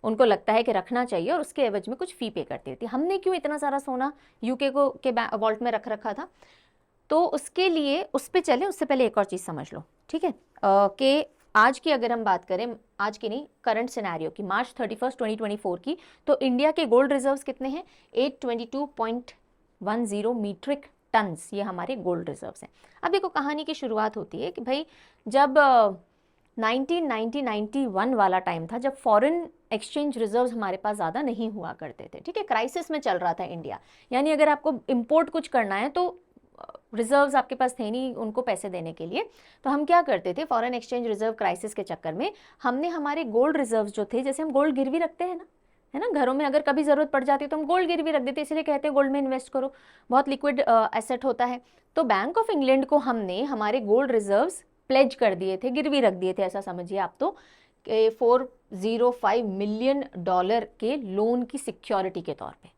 उनको लगता है कि रखना चाहिए, और उसके एवज में कुछ फ़ी पे करती थी। हमने क्यों इतना सारा सोना यूके को के वॉल्ट में रख रखा था? तो उसके लिए उस पर चले उससे पहले एक और चीज़ समझ लो, ठीक है, कि आज की अगर हम बात करें, आज की नहीं, करंट सिनेरियो की, मार्च 31, 2024 की, तो इंडिया के गोल्ड रिजर्व्स कितने हैं? 822.10 मीट्रिक टन्स, ये हमारे गोल्ड रिजर्व्स हैं। अब देखो, कहानी की शुरुआत होती है कि भाई जब 1990-91 वाला टाइम था, जब फॉरेन एक्सचेंज रिजर्व्स हमारे पास ज़्यादा नहीं हुआ करते थे। ठीक है, क्राइसिस में चल रहा था इंडिया, यानी अगर आपको इंपोर्ट कुछ करना है तो रिजर्व्स आपके पास थे नहीं उनको पैसे देने के लिए, तो हम क्या करते थे, फॉरेन एक्सचेंज रिजर्व क्राइसिस के चक्कर में हमने हमारे गोल्ड रिजर्व्स जो थे, जैसे हम गोल्ड गिरवी रखते हैं ना, है ना, घरों में अगर कभी जरूरत पड़ जाती है तो हम गोल्ड गिरवी रख देते हैं, इसलिए कहते हैं गोल्ड में इन्वेस्ट करो, बहुत लिक्विड एसेट होता है। तो बैंक ऑफ इंग्लैंड को हमने हमारे गोल्ड रिजर्व्स प्लेज कर दिए थे, गिरवी रख दिए थे, ऐसा समझिए आप, तो $405 मिलियन के लोन की सिक्योरिटी के तौर पे,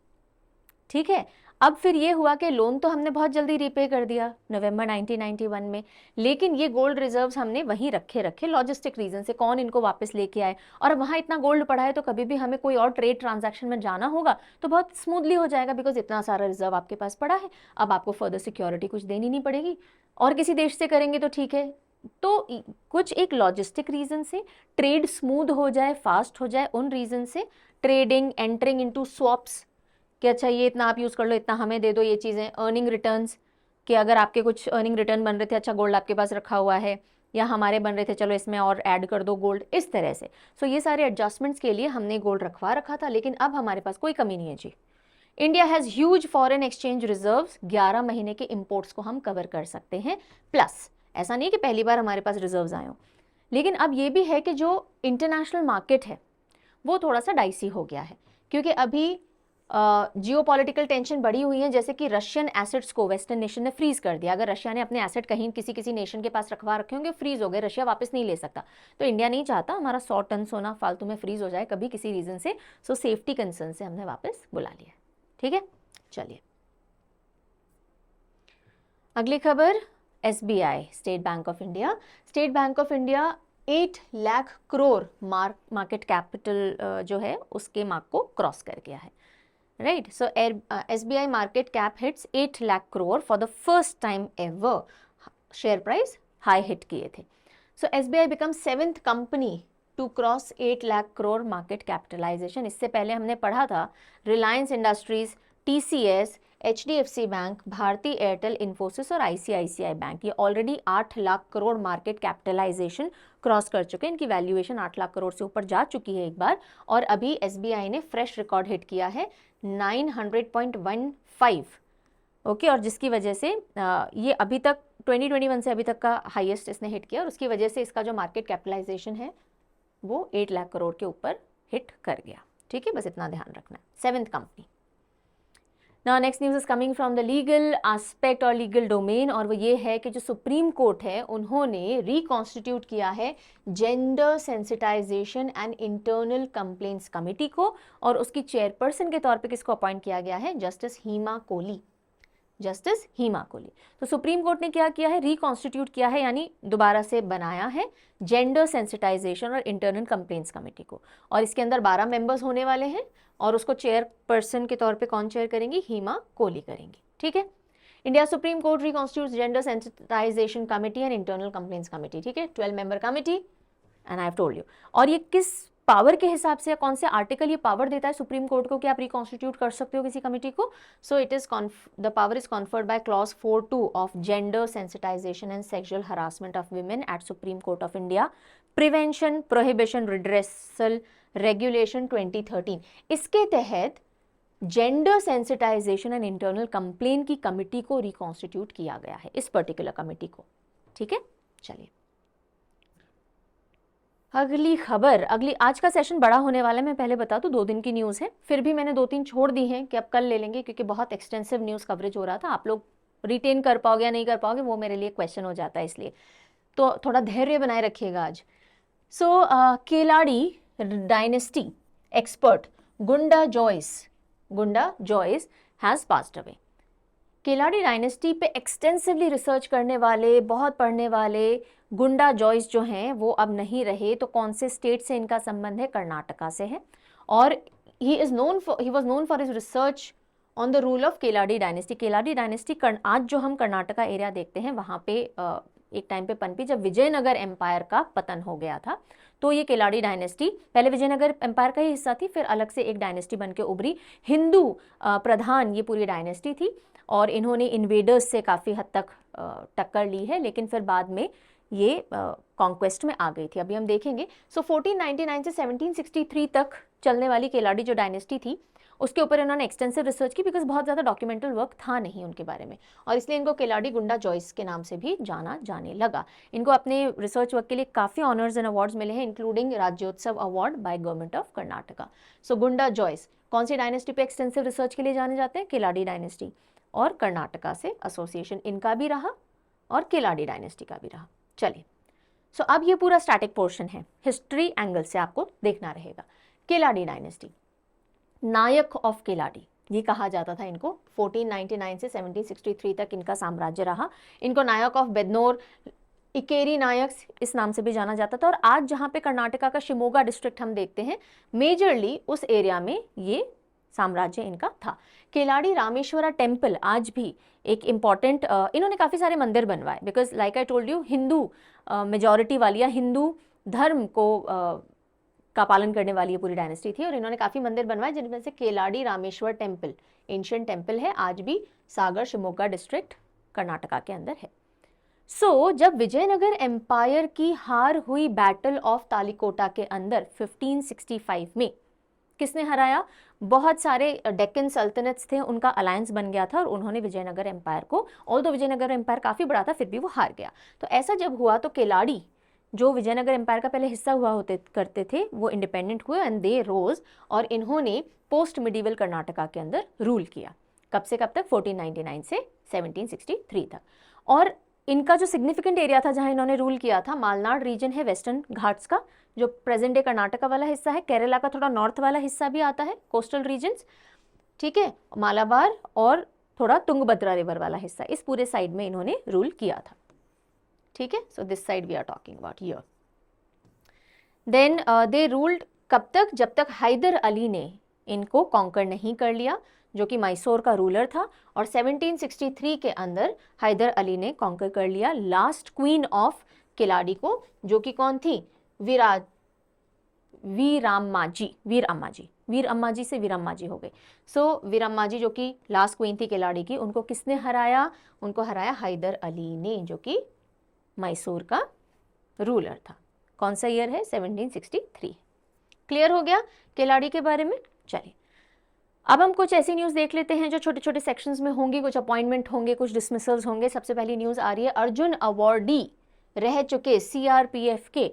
ठीक है। अब फिर ये हुआ कि लोन तो हमने बहुत जल्दी रीपे कर दिया नवंबर 1991 में, लेकिन ये गोल्ड रिजर्व्स हमने वहीं रखे लॉजिस्टिक रीजन से, कौन इनको वापस लेके आए, और अब वहाँ इतना गोल्ड पड़ा है तो कभी भी हमें कोई और ट्रेड ट्रांजैक्शन में जाना होगा तो बहुत स्मूथली हो जाएगा, बिकॉज इतना सारा रिजर्व आपके पास पड़ा है, अब आपको फर्दर सिक्योरिटी कुछ देनी नहीं पड़ेगी, और किसी देश से करेंगे तो ठीक है। तो कुछ एक लॉजिस्टिक रीजन से ट्रेड स्मूथ हो जाए, फास्ट हो जाए, उन रीजन से ट्रेडिंग, एंटरिंग इनटू स्वैप्स कि अच्छा ये इतना आप यूज़ कर लो, इतना हमें दे दो, ये चीज़ें, अर्निंग रिटर्न्स कि अगर आपके कुछ अर्निंग रिटर्न बन रहे थे, अच्छा गोल्ड आपके पास रखा हुआ है, या हमारे बन रहे थे चलो इसमें और ऐड कर दो गोल्ड, इस तरह से। सो ये सारे एडजस्टमेंट्स के लिए हमने गोल्ड रखवा रखा था, लेकिन अब हमारे पास कोई कमी नहीं है जी। India has huge foreign exchange reserves, 11 महीने के इम्पोर्ट्स को हम कवर कर सकते हैं, प्लस ऐसा नहीं कि पहली बार हमारे पास रिजर्व्स आए हों, लेकिन अब ये भी है कि जो इंटरनेशनल मार्केट है वो थोड़ा सा डाइसी हो गया है, क्योंकि अभी जियोपॉलिटिकल टेंशन बढ़ी हुई है, जैसे कि रशियन एसेट्स को वेस्टर्न नेशन ने फ्रीज कर दिया। अगर रशिया ने अपने एसेट कहीं किसी नेशन के पास रखवा रखे होंगे, फ्रीज हो गए, रशिया वापस नहीं ले सकता, तो इंडिया नहीं चाहता हमारा 100 टन सोना फालतू में फ्रीज हो जाए कभी किसी रीजन से, सो सेफ्टी कंसर्न से हमने वापस बुला लिया, ठीक है। चलिए अगली खबर, SBI state bank of India, state bank of India 8 lakh crore market capital जो है उसके मार्क को क्रॉस कर गया है, right? So SBI market cap hits 8 lakh crore for the first time ever. Share price high hit किए थे. So SBI becomes 7th company to cross 8 lakh crore market capitalization. इससे पहले हमने पढ़ा था Reliance Industries, TCS, HDFC bank, Bharti Airtel, Infosys और ICICI बैंक, ये already 8 lakh crore market capitalisation cross कर चुके हैं, इनकी वैल्यूएशन 8 लाख करोड़ से ऊपर जा चुकी है एक बार, और अभी SBI ने फ्रेश रिकॉर्ड हिट किया है 900.15, ओके, और जिसकी वजह से ये अभी तक 2021 से अभी तक का हाईएस्ट इसने हिट किया, और उसकी वजह से इसका जो मार्केट कैपिटलाइजेशन है वो 8 लाख करोड़ के ऊपर हिट कर गया, ठीक है, बस इतना ध्यान रखना है। 7th company. Now next news is coming from the legal aspect और legal domain, और वो ये है कि जो सुप्रीम कोर्ट है उन्होंने रिकॉन्स्टिट्यूट किया है gender sensitisation and internal complaints committee को, और उसकी चेयरपर्सन के तौर पे किसको अपॉइंट किया गया है, जस्टिस हीमा कोहली, जस्टिस हीमा कोहली। तो सुप्रीम कोर्ट ने क्या किया है, रिकॉन्स्टिट्यूट किया है, यानी दोबारा से बनाया है जेंडर सेंसिटाइजेशन और इंटरनल कंप्लेंट्स कमेटी को, और इसके अंदर 12 मेंबर्स होने वाले हैं, और उसको चेयरपर्सन के तौर पे कौन चेयर करेंगी, हीमा कोहली करेंगी, ठीक है। India Supreme Court reconstitutes gender sensitisation committee and internal complaints committee, ठीक है, 12 member committee, and I have told you. और ये किस पावर के हिसाब से, कौन से आर्टिकल ये पावर देता है सुप्रीम कोर्ट को कि आप रिकॉन्स्टिट्यूट कर सकते हो किसी कमेटी को, so it is the power is conferred by clause 4(2) of gender sensitisation and sexual harassment of women at supreme court of India, prevention, prohibition, redressal regulation 2013। इसके तहत gender sensitisation and internal complain की कमिटी को रिकॉन्स्टिट्यूट किया गया है, इस पर्टिकुलर कमिटी को, ठीक है। चलिए अगली खबर, आज का सेशन बड़ा होने वाला है, मैं पहले बता दूं 2 दिन की न्यूज़ है, फिर भी मैंने 2-3 छोड़ दी हैं कि अब कल ले लेंगे, क्योंकि बहुत एक्सटेंसिव न्यूज़ कवरेज हो रहा था, आप लोग रिटेन कर पाओगे या नहीं कर पाओगे वो मेरे लिए क्वेश्चन हो जाता है, इसलिए तो थोड़ा धैर्य बनाए रखिएगा आज। So Keladi dynasty expert Gunda Jois has passed away. Keladi dynasty पे एक्सटेंसिवली रिसर्च करने वाले, बहुत पढ़ने वाले गुंडा जॉयस जो हैं वो अब नहीं रहे। तो कौन से स्टेट से इनका संबंध है, कर्नाटका से है, और he was known for his research on the rule of Keladi dynasty. Keladi dynasty आज जो हम कर्नाटका एरिया देखते हैं वहाँ पे एक टाइम पे पनपी जब विजयनगर एम्पायर का पतन हो गया था, तो ये केलाड़ी डायनेस्टी पहले विजयनगर एम्पायर का ही हिस्सा थी, फिर अलग से एक डायनेस्टी बन के उभरी, हिंदू प्रधान ये पूरी डायनेस्टी थी, और इन्होंने इन्वेडर्स से काफ़ी हद तक टक्कर ली है, लेकिन फिर बाद में ये कॉन्क्वेस्ट में आ गई थी, अभी हम देखेंगे। सो 1499 से 1763 तक चलने वाली केलाड़ी जो डायनेस्टी थी उसके ऊपर इन्होंने एक्सटेंसिव रिसर्च की, बिकॉज बहुत ज़्यादा डॉक्यूमेंटल वर्क था नहीं उनके बारे में, और इसलिए इनको केलाडी-गुंडा जॉइस के नाम से भी जाना जाने लगा। इनको अपने रिसर्च वर्क के लिए काफ़ी ऑनर्स एंड अवार्ड्स मिले हैं, including Rajyotsava award by government of Karnataka. So Gunda Jois कौन सी डायनेस्टी पे एक्सटेंसिव रिसर्च के लिए जाने जाते हैं? केलाडी डायनेस्टी, और कर्नाटका से एसोसिएशन इनका भी रहा और केलाडी डायनेस्टी का भी रहा। चलिए, सो अब ये पूरा स्टैटिक पोर्शन है, हिस्ट्री एंगल से आपको देखना रहेगा। केलाडी डायनेस्टी, नायक ऑफ केलाडी ये कहा जाता था इनको। 1499 से 1763 तक इनका साम्राज्य रहा। इनको नायक ऑफ बेदनोर, इकेरी नायक इस नाम से भी जाना जाता था। और आज जहाँ पे कर्नाटका का शिमोगा डिस्ट्रिक्ट हम देखते हैं, मेजरली उस एरिया में ये साम्राज्य इनका था। केलाडी रामेश्वरा टेम्पल आज भी एक इम्पॉर्टेंट, इन्होंने काफ़ी सारे मंदिर बनवाए, because like I told you, Hindu majority वाली या हिंदू धर्म को का पालन करने वाली ये पूरी डायनेस्टी थी, और इन्होंने काफ़ी मंदिर बनवाए, जिनमें से केलाडी रामेश्वर टेम्पल एंशिएंट टेम्पल है, आज भी सागर शिमोगा डिस्ट्रिक्ट कर्नाटका के अंदर है। सो जब विजयनगर एम्पायर की हार हुई बैटल ऑफ तालिकोटा के अंदर 1565 में, किसने हराया? बहुत सारे डेक्कन सल्तनत्स थे, उनका अलायंस बन गया था और उन्होंने विजयनगर एम्पायर को, ऑल्दो विजयनगर एम्पायर काफ़ी बड़ा था फिर भी वो हार गया। तो ऐसा जब हुआ तो केलाडी जो विजयनगर एम्पायर का पहले हिस्सा हुआ करते थे, वो इंडिपेंडेंट हुए एंड दे रोज, और इन्होंने पोस्ट मिडिवल कर्नाटका के अंदर रूल किया। कब से कब तक? 1499 से 1763 तक। और इनका जो सिग्निफिकेंट एरिया था जहां इन्होंने रूल किया था, मालनाड रीजन है वेस्टर्न घाट्स का, जो प्रेजेंट डे कर्नाटका वाला हिस्सा है, केरला का थोड़ा नॉर्थ वाला हिस्सा भी आता है, कोस्टल रीजन्स, ठीक है, मालाबार और थोड़ा तुंगभद्रा रिवर वाला हिस्सा, इस पूरे साइड में इन्होंने रूल किया था, ठीक है। So this side we are talking about here. Then they ruled कब तक? जब तक हैदर अली ने इनको कॉन्कर नहीं कर लिया, जो कि मैसूर का रूलर था, और 1763 के अंदर हैदर अली ने कॉन्कर कर लिया लास्ट क्वीन ऑफ केलाडी को, जो कि कौन थी? वीर अम्मा जी से वीर अम्मा जी हो गए। सो वीर अम्मा जी जो कि लास्ट क्वीन थी केलाडी की, उनको किसने हराया? उनको हराया हैदर अली ने, जो कि मैसूर का रूलर था। कौन सा ईयर है? 1763। क्लियर हो गया केलाडी के बारे में? चलिए, अब हम कुछ ऐसी न्यूज़ देख लेते हैं जो छोटे छोटे सेक्शंस में होंगी, कुछ अपॉइंटमेंट होंगे, कुछ डिसमिसल्स होंगे। सबसे पहली न्यूज़ आ रही है, अर्जुन अवार्डी रह चुके सीआरपीएफ के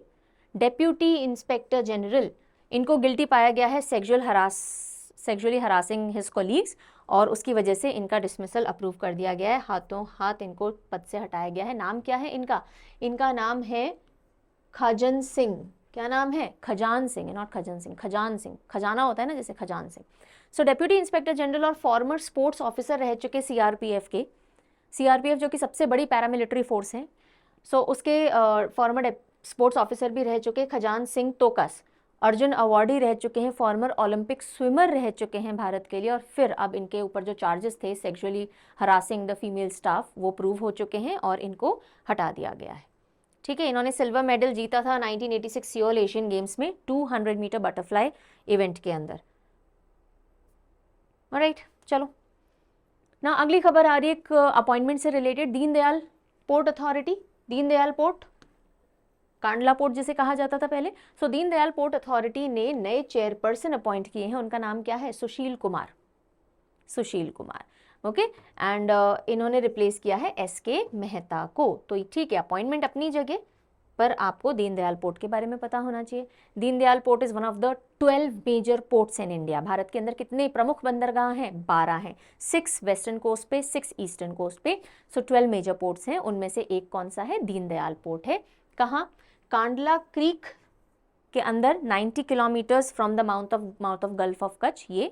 डेप्यूटी इंस्पेक्टर जनरल, इनको गिल्टी पाया गया है सेक्सुअली हरासिंग हिज कोलीग्स, और उसकी वजह से इनका डिसमिसल अप्रूव कर दिया गया है, हाथों हाथ इनको पद से हटाया गया है। नाम क्या है इनका? इनका नाम है खजन सिंह। क्या नाम है? खजान सिंह, नॉट खजन सिंह, खजान सिंह, खजाना होता है ना जैसे, खजान सिंह। सो डेप्यूटी इंस्पेक्टर जनरल और फॉर्मर स्पोर्ट्स ऑफिसर रह चुके सीआरपीएफ के, सीआरपीएफ जो कि सबसे बड़ी पैरामिलिट्री फोर्स है, सो उसके फॉर्मर स्पोर्ट्स ऑफिसर भी रह चुके खजान सिंह तोकस, अर्जुन अवार्डी रह चुके हैं, फॉर्मर ओलंपिक स्विमर रह चुके हैं भारत के लिए, और फिर अब इनके ऊपर जो चार्जेस थे sexually harassing the female staff, वो प्रूव हो चुके हैं और इनको हटा दिया गया है, ठीक है। इन्होंने सिल्वर मेडल जीता था 1986 सियोल एशियन गेम्स में 200 मीटर बटरफ्लाई इवेंट के अंदर। ऑलराइट, चलो ना, अगली खबर आ रही है एक अपॉइंटमेंट से related, Deendayal port authority, Deendayal port, Kandla port जिसे कहा जाता था पहले। सो दीनदयाल पोर्ट अथॉरिटी ने नए चेयरपर्सन अपॉइंट किए हैं, उनका नाम क्या है? सुशील कुमार, सुशील कुमार, ओके। एंड इन्होंने रिप्लेस किया है एसके मेहता को। तो ठीक है, अपॉइंटमेंट अपनी जगह, पर आपको दीनदयाल पोर्ट के बारे में पता होना चाहिए। Deendayal port is one of the 12 major ports in India. भारत के अंदर कितने प्रमुख बंदरगाह हैं? 12 हैं, 6 वेस्टर्न कोस्ट पे, 6 ईस्टर्न कोस्ट पे। सो 12 मेजर पोर्ट्स हैं, उनमें से एक कौन सा है? दीनदयाल पोर्ट है। कहाँ? कांडला क्रीक के अंदर 90 kilometres from the mouth of gulf of Kutch ये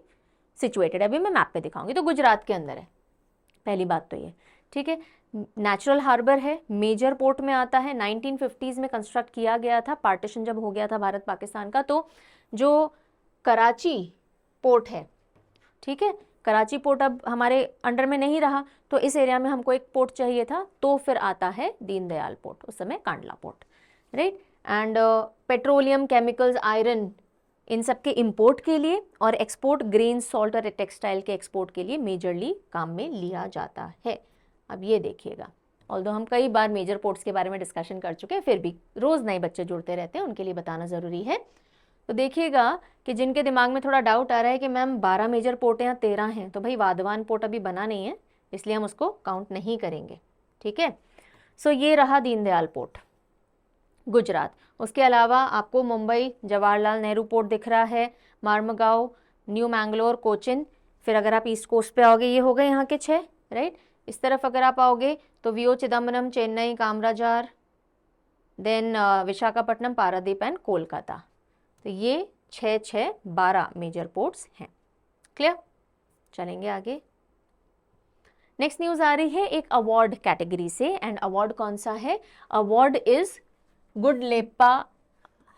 सिचुएटेड है। अभी मैं मैप पे दिखाऊंगी, तो गुजरात के अंदर है, पहली बात तो ये, ठीक है। नेचुरल हार्बर है, मेजर पोर्ट में आता है, 1950s में कंस्ट्रक्ट किया गया था, पार्टीशन जब हो गया था भारत पाकिस्तान का। तो जो कराची पोर्ट है, ठीक है, कराची पोर्ट अब हमारे अंडर में नहीं रहा, तो इस एरिया में हमको एक पोर्ट चाहिए था, तो फिर आता है दीनदयाल पोर्ट, उस समय Kandla port, right. And petroleum, chemicals, iron, इन सब के इंपोर्ट के लिए और एक्सपोर्ट, ग्रेन, सॉल्ट और टेक्सटाइल के एक्सपोर्ट के लिए मेजरली काम में लिया जाता है। अब ये देखिएगा, ऑल्दो हम कई बार मेजर पोर्ट्स के बारे में डिस्कशन कर चुके हैं, फिर भी रोज़ नए बच्चे जुड़ते रहते हैं, उनके लिए बताना ज़रूरी है। तो देखिएगा कि जिनके दिमाग में थोड़ा डाउट आ रहा है कि मैम 12 मेजर पोर्ट हैं या 13 हैं, तो भाई वाधवान पोर्ट अभी बना नहीं है, इसलिए हम उसको काउंट नहीं करेंगे, ठीक है। सो ये रहा दीनदयाल पोर्ट गुजरात। उसके अलावा आपको मुंबई जवाहरलाल नेहरू पोर्ट दिख रहा है, मार्मगांव, न्यू मैंगलोर, कोचिन। फिर अगर आप ईस्ट कोस्ट पे आओगे, ये हो गए यहाँ के 6, राइट। इस तरफ अगर आप आओगे तो वीओ चिदम्बरम, चेन्नई, कामराजार, देन विशाखापट्टनम, पारादीप एंड कोलकाता। तो ये 12 मेजर पोर्ट्स हैं। क्लियर? चलेंगे आगे। नेक्स्ट न्यूज आ रही है एक अवार्ड कैटेगरी से, एंड अवार्ड कौन सा है? Award is Gudleppa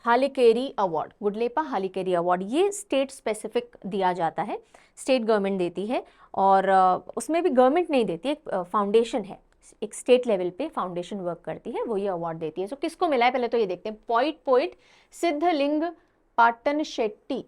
Hallikeri award. Gudleppa Hallikeri award ये स्टेट स्पेसिफिक दिया जाता है, स्टेट गवर्नमेंट देती है, और उसमें भी गवर्नमेंट नहीं देती, एक फाउंडेशन है, एक स्टेट लेवल पे फाउंडेशन वर्क करती है, वो ये अवार्ड देती है। सो किसको मिला है पहले तो ये देखते हैं। पोइट सिद्धलिंग पाटन शेट्टी,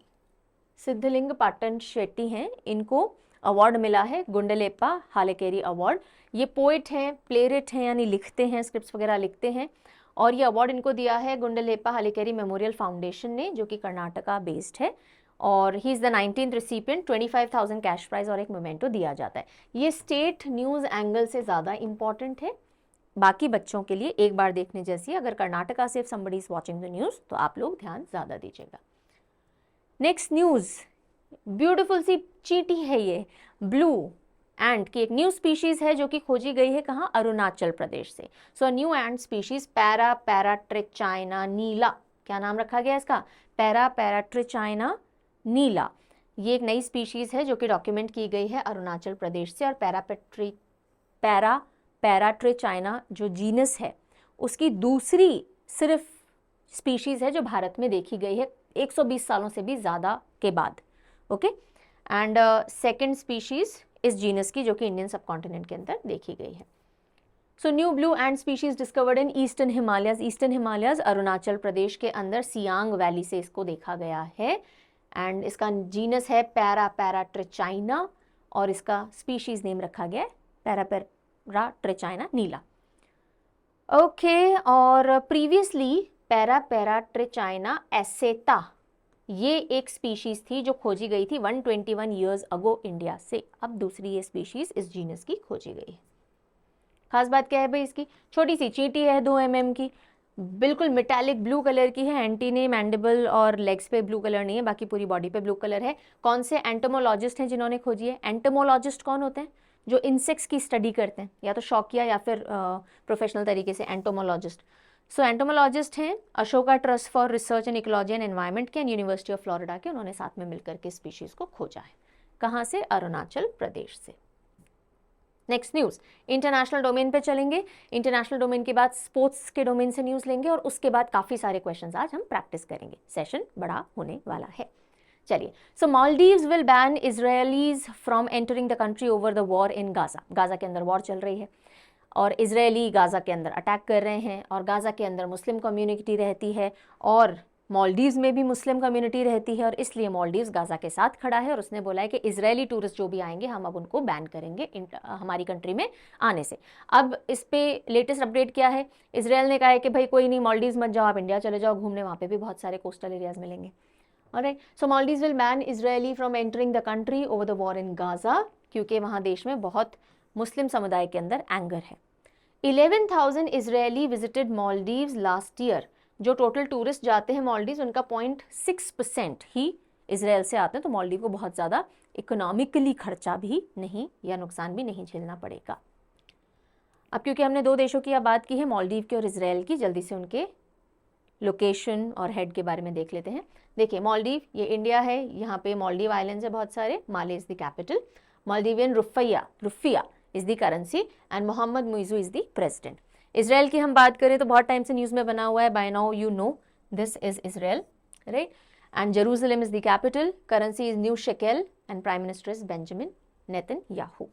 सिद्धलिंग पाटन शेट्टी हैं, इनको अवार्ड मिला है गुंडलेप्पा हालेकेरी अवार्ड। ये पोइट हैं, प्लेरिट हैं, यानी लिखते हैं, स्क्रिप्ट्स वगैरह लिखते हैं, और ये अवार्ड इनको दिया है गुंडलेप्पा हालेकेरी मेमोरियल फाउंडेशन ने, जो कि कर्नाटका बेस्ड है, और he is the 19th recipient. 25,000 cash prize और एक मोमेंटो दिया जाता है। ये स्टेट न्यूज़ एंगल से ज़्यादा इंपॉर्टेंट है, बाकी बच्चों के लिए एक बार देखने जैसी। अगर कर्नाटका से somebody is watching the news तो आप लोग ध्यान ज़्यादा दीजिएगा। नेक्स्ट न्यूज़, ब्यूटीफुल सी चींटी है ये, ब्लू एंट की एक न्यू स्पीशीज है जो कि खोजी गई है कहाँ? अरुणाचल प्रदेश से। सो न्यू एंट स्पीशीज पैराट्रिचाइना नीला, क्या नाम रखा गया इसका? पैराट्रिचाइना नीला। ये एक नई स्पीशीज है जो कि डॉक्यूमेंट की गई है अरुणाचल प्रदेश से, और पैराट्रिचाइना जो जीनस है उसकी दूसरी सिर्फ स्पीशीज है जो भारत में देखी गई है 120 सालों से भी ज़्यादा के बाद, ओके। एंड सेकेंड स्पीशीज इस जीनस की जो कि इंडियन सब कॉन्टिनेंट के अंदर देखी गई है। So new blue and species discovered in eastern Himalayas. Eastern Himalayas Arunachal Pradesh के अंदर सियांग वैली से इसको देखा गया है, एंड इसका जीनस है पैराट्रिचाइना, और इसका स्पीशीज नेम रखा गया है पैराट्रिचाइना नीला, ओके। और प्रीवियसली पैराट्रिचाइना एसेटा ये एक स्पीशीज थी जो खोजी गई थी 121 ईयर्स अगो इंडिया से। अब दूसरी ये स्पीशीज इस जीनस की खोजी गई है। खास बात क्या है भाई इसकी? छोटी सी चींटी है 2 mm की, बिल्कुल मेटालिक ब्लू कलर की है। एंटीने, मैंडिबल और लेग्स पे ब्लू कलर नहीं है, बाकी पूरी बॉडी पे ब्लू कलर है। कौन से एंटोमोलॉजिस्ट हैं जिन्होंने खोजी है? एंटोमोलॉजिस्ट कौन होते हैं? जो इंसेक्ट्स की स्टडी करते हैं, या तो शौकिया या फिर प्रोफेशनल तरीके से एंटोमोलॉजिस्ट। सो एंटोमोलॉजिस्ट हैं Ashoka trust for research in ecology and environment के, यूनिवर्सिटी ऑफ फ्लोरिडा के, उन्होंने साथ में मिलकर के स्पीशीज को खोजा है। कहाँ से? अरुणाचल प्रदेश से। नेक्स्ट न्यूज़, इंटरनेशनल डोमेन पे चलेंगे। इंटरनेशनल डोमेन के बाद स्पोर्ट्स के डोमेन से न्यूज़ लेंगे, और उसके बाद काफ़ी सारे क्वेश्चंस आज हम प्रैक्टिस करेंगे। सेशन बड़ा होने वाला है। चलिए, so Maldives will ban Israelis from entering the country over the war in Gaza. Gaza के अंदर वॉर चल रही है, और इजरायली गाजा के अंदर अटैक कर रहे हैं, और गाजा के अंदर मुस्लिम कम्युनिटी रहती है, और मालदीव्स में भी मुस्लिम कम्युनिटी रहती है, और इसलिए मालदीव्स गाजा के साथ खड़ा है, और उसने बोला है कि इजरायली टूरिस्ट जो भी आएंगे हम अब उनको बैन करेंगे हमारी कंट्री में आने से। अब इस पे लेटेस्ट अपडेट क्या है? इजरायल ने कहा है कि भाई कोई नहीं, मालदीव्स मत जाओ, आप इंडिया चले जाओ घूमने, वहाँ पे भी बहुत सारे कोस्टल एरियाज मिलेंगे। Alright, so Maldives will ban Israeli from entering the country over the war in Gaza, क्योंकि वहाँ देश में बहुत मुस्लिम समुदाय के अंदर एंगर है। 11,000 Israeli visited Maldives last year. जो टोटल टूरिस्ट जाते हैं मालदीव्स, उनका 0.6% ही इजरायल से आते हैं, तो मालदीव को बहुत ज़्यादा इकोनॉमिकली खर्चा भी नहीं या नुकसान भी नहीं झेलना पड़ेगा। अब क्योंकि हमने 2 देशों की बात की है, मालदीव की और इजरायल की, जल्दी से उनके लोकेशन और हेड के बारे में देख लेते हैं। देखिए, मालदीव ये इंडिया है, यहाँ पे मालदीव आइलैंड्स है बहुत सारे, Male is the capital, Maldivian rufiyaa is the currency, and Mohamed Muizzu is the president. Israel की हम बात करें तो बहुत टाइम से न्यूज़ में बना हुआ है, by now you know this is Israel, right, and Jerusalem is the capital, currency is new shekel, and prime minister is Benjamin Netanyahu.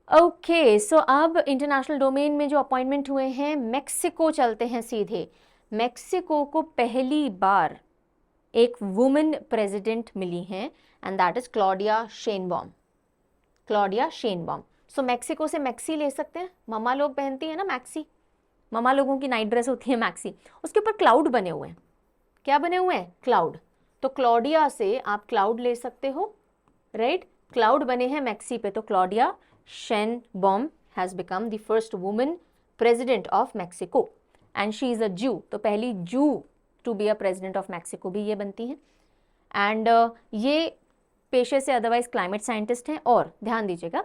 Okay, so अब इंटरनेशनल डोमेन में जो अपॉइंटमेंट हुए हैं, मेक्सिको चलते हैं सीधे। मेक्सिको को पहली बार एक वुमेन प्रेसिडेंट मिली हैं, and that is Claudia Sheinbaum. So Mexico से मैक्सी ले सकते हैं, मम्मा लोग पहनती है ना मैक्सी, ममा लोगों की नाइट ड्रेस होती है मैक्सी, उसके ऊपर क्लाउड बने हुए हैं। क्या बने हुए हैं? क्लाउड। तो क्लॉडिया से आप क्लाउड ले सकते हो, राइट? क्लाउड बने हैं मैक्सी पे, तो Claudia Sheinbaum has become the first woman president of Mexico and she is a Jew. तो पहली Jew to be a president of Mexico भी ये बनती हैं। एंड ये पेशे से अदरवाइज क्लाइमेट साइंटिस्ट हैं। और ध्यान दीजिएगा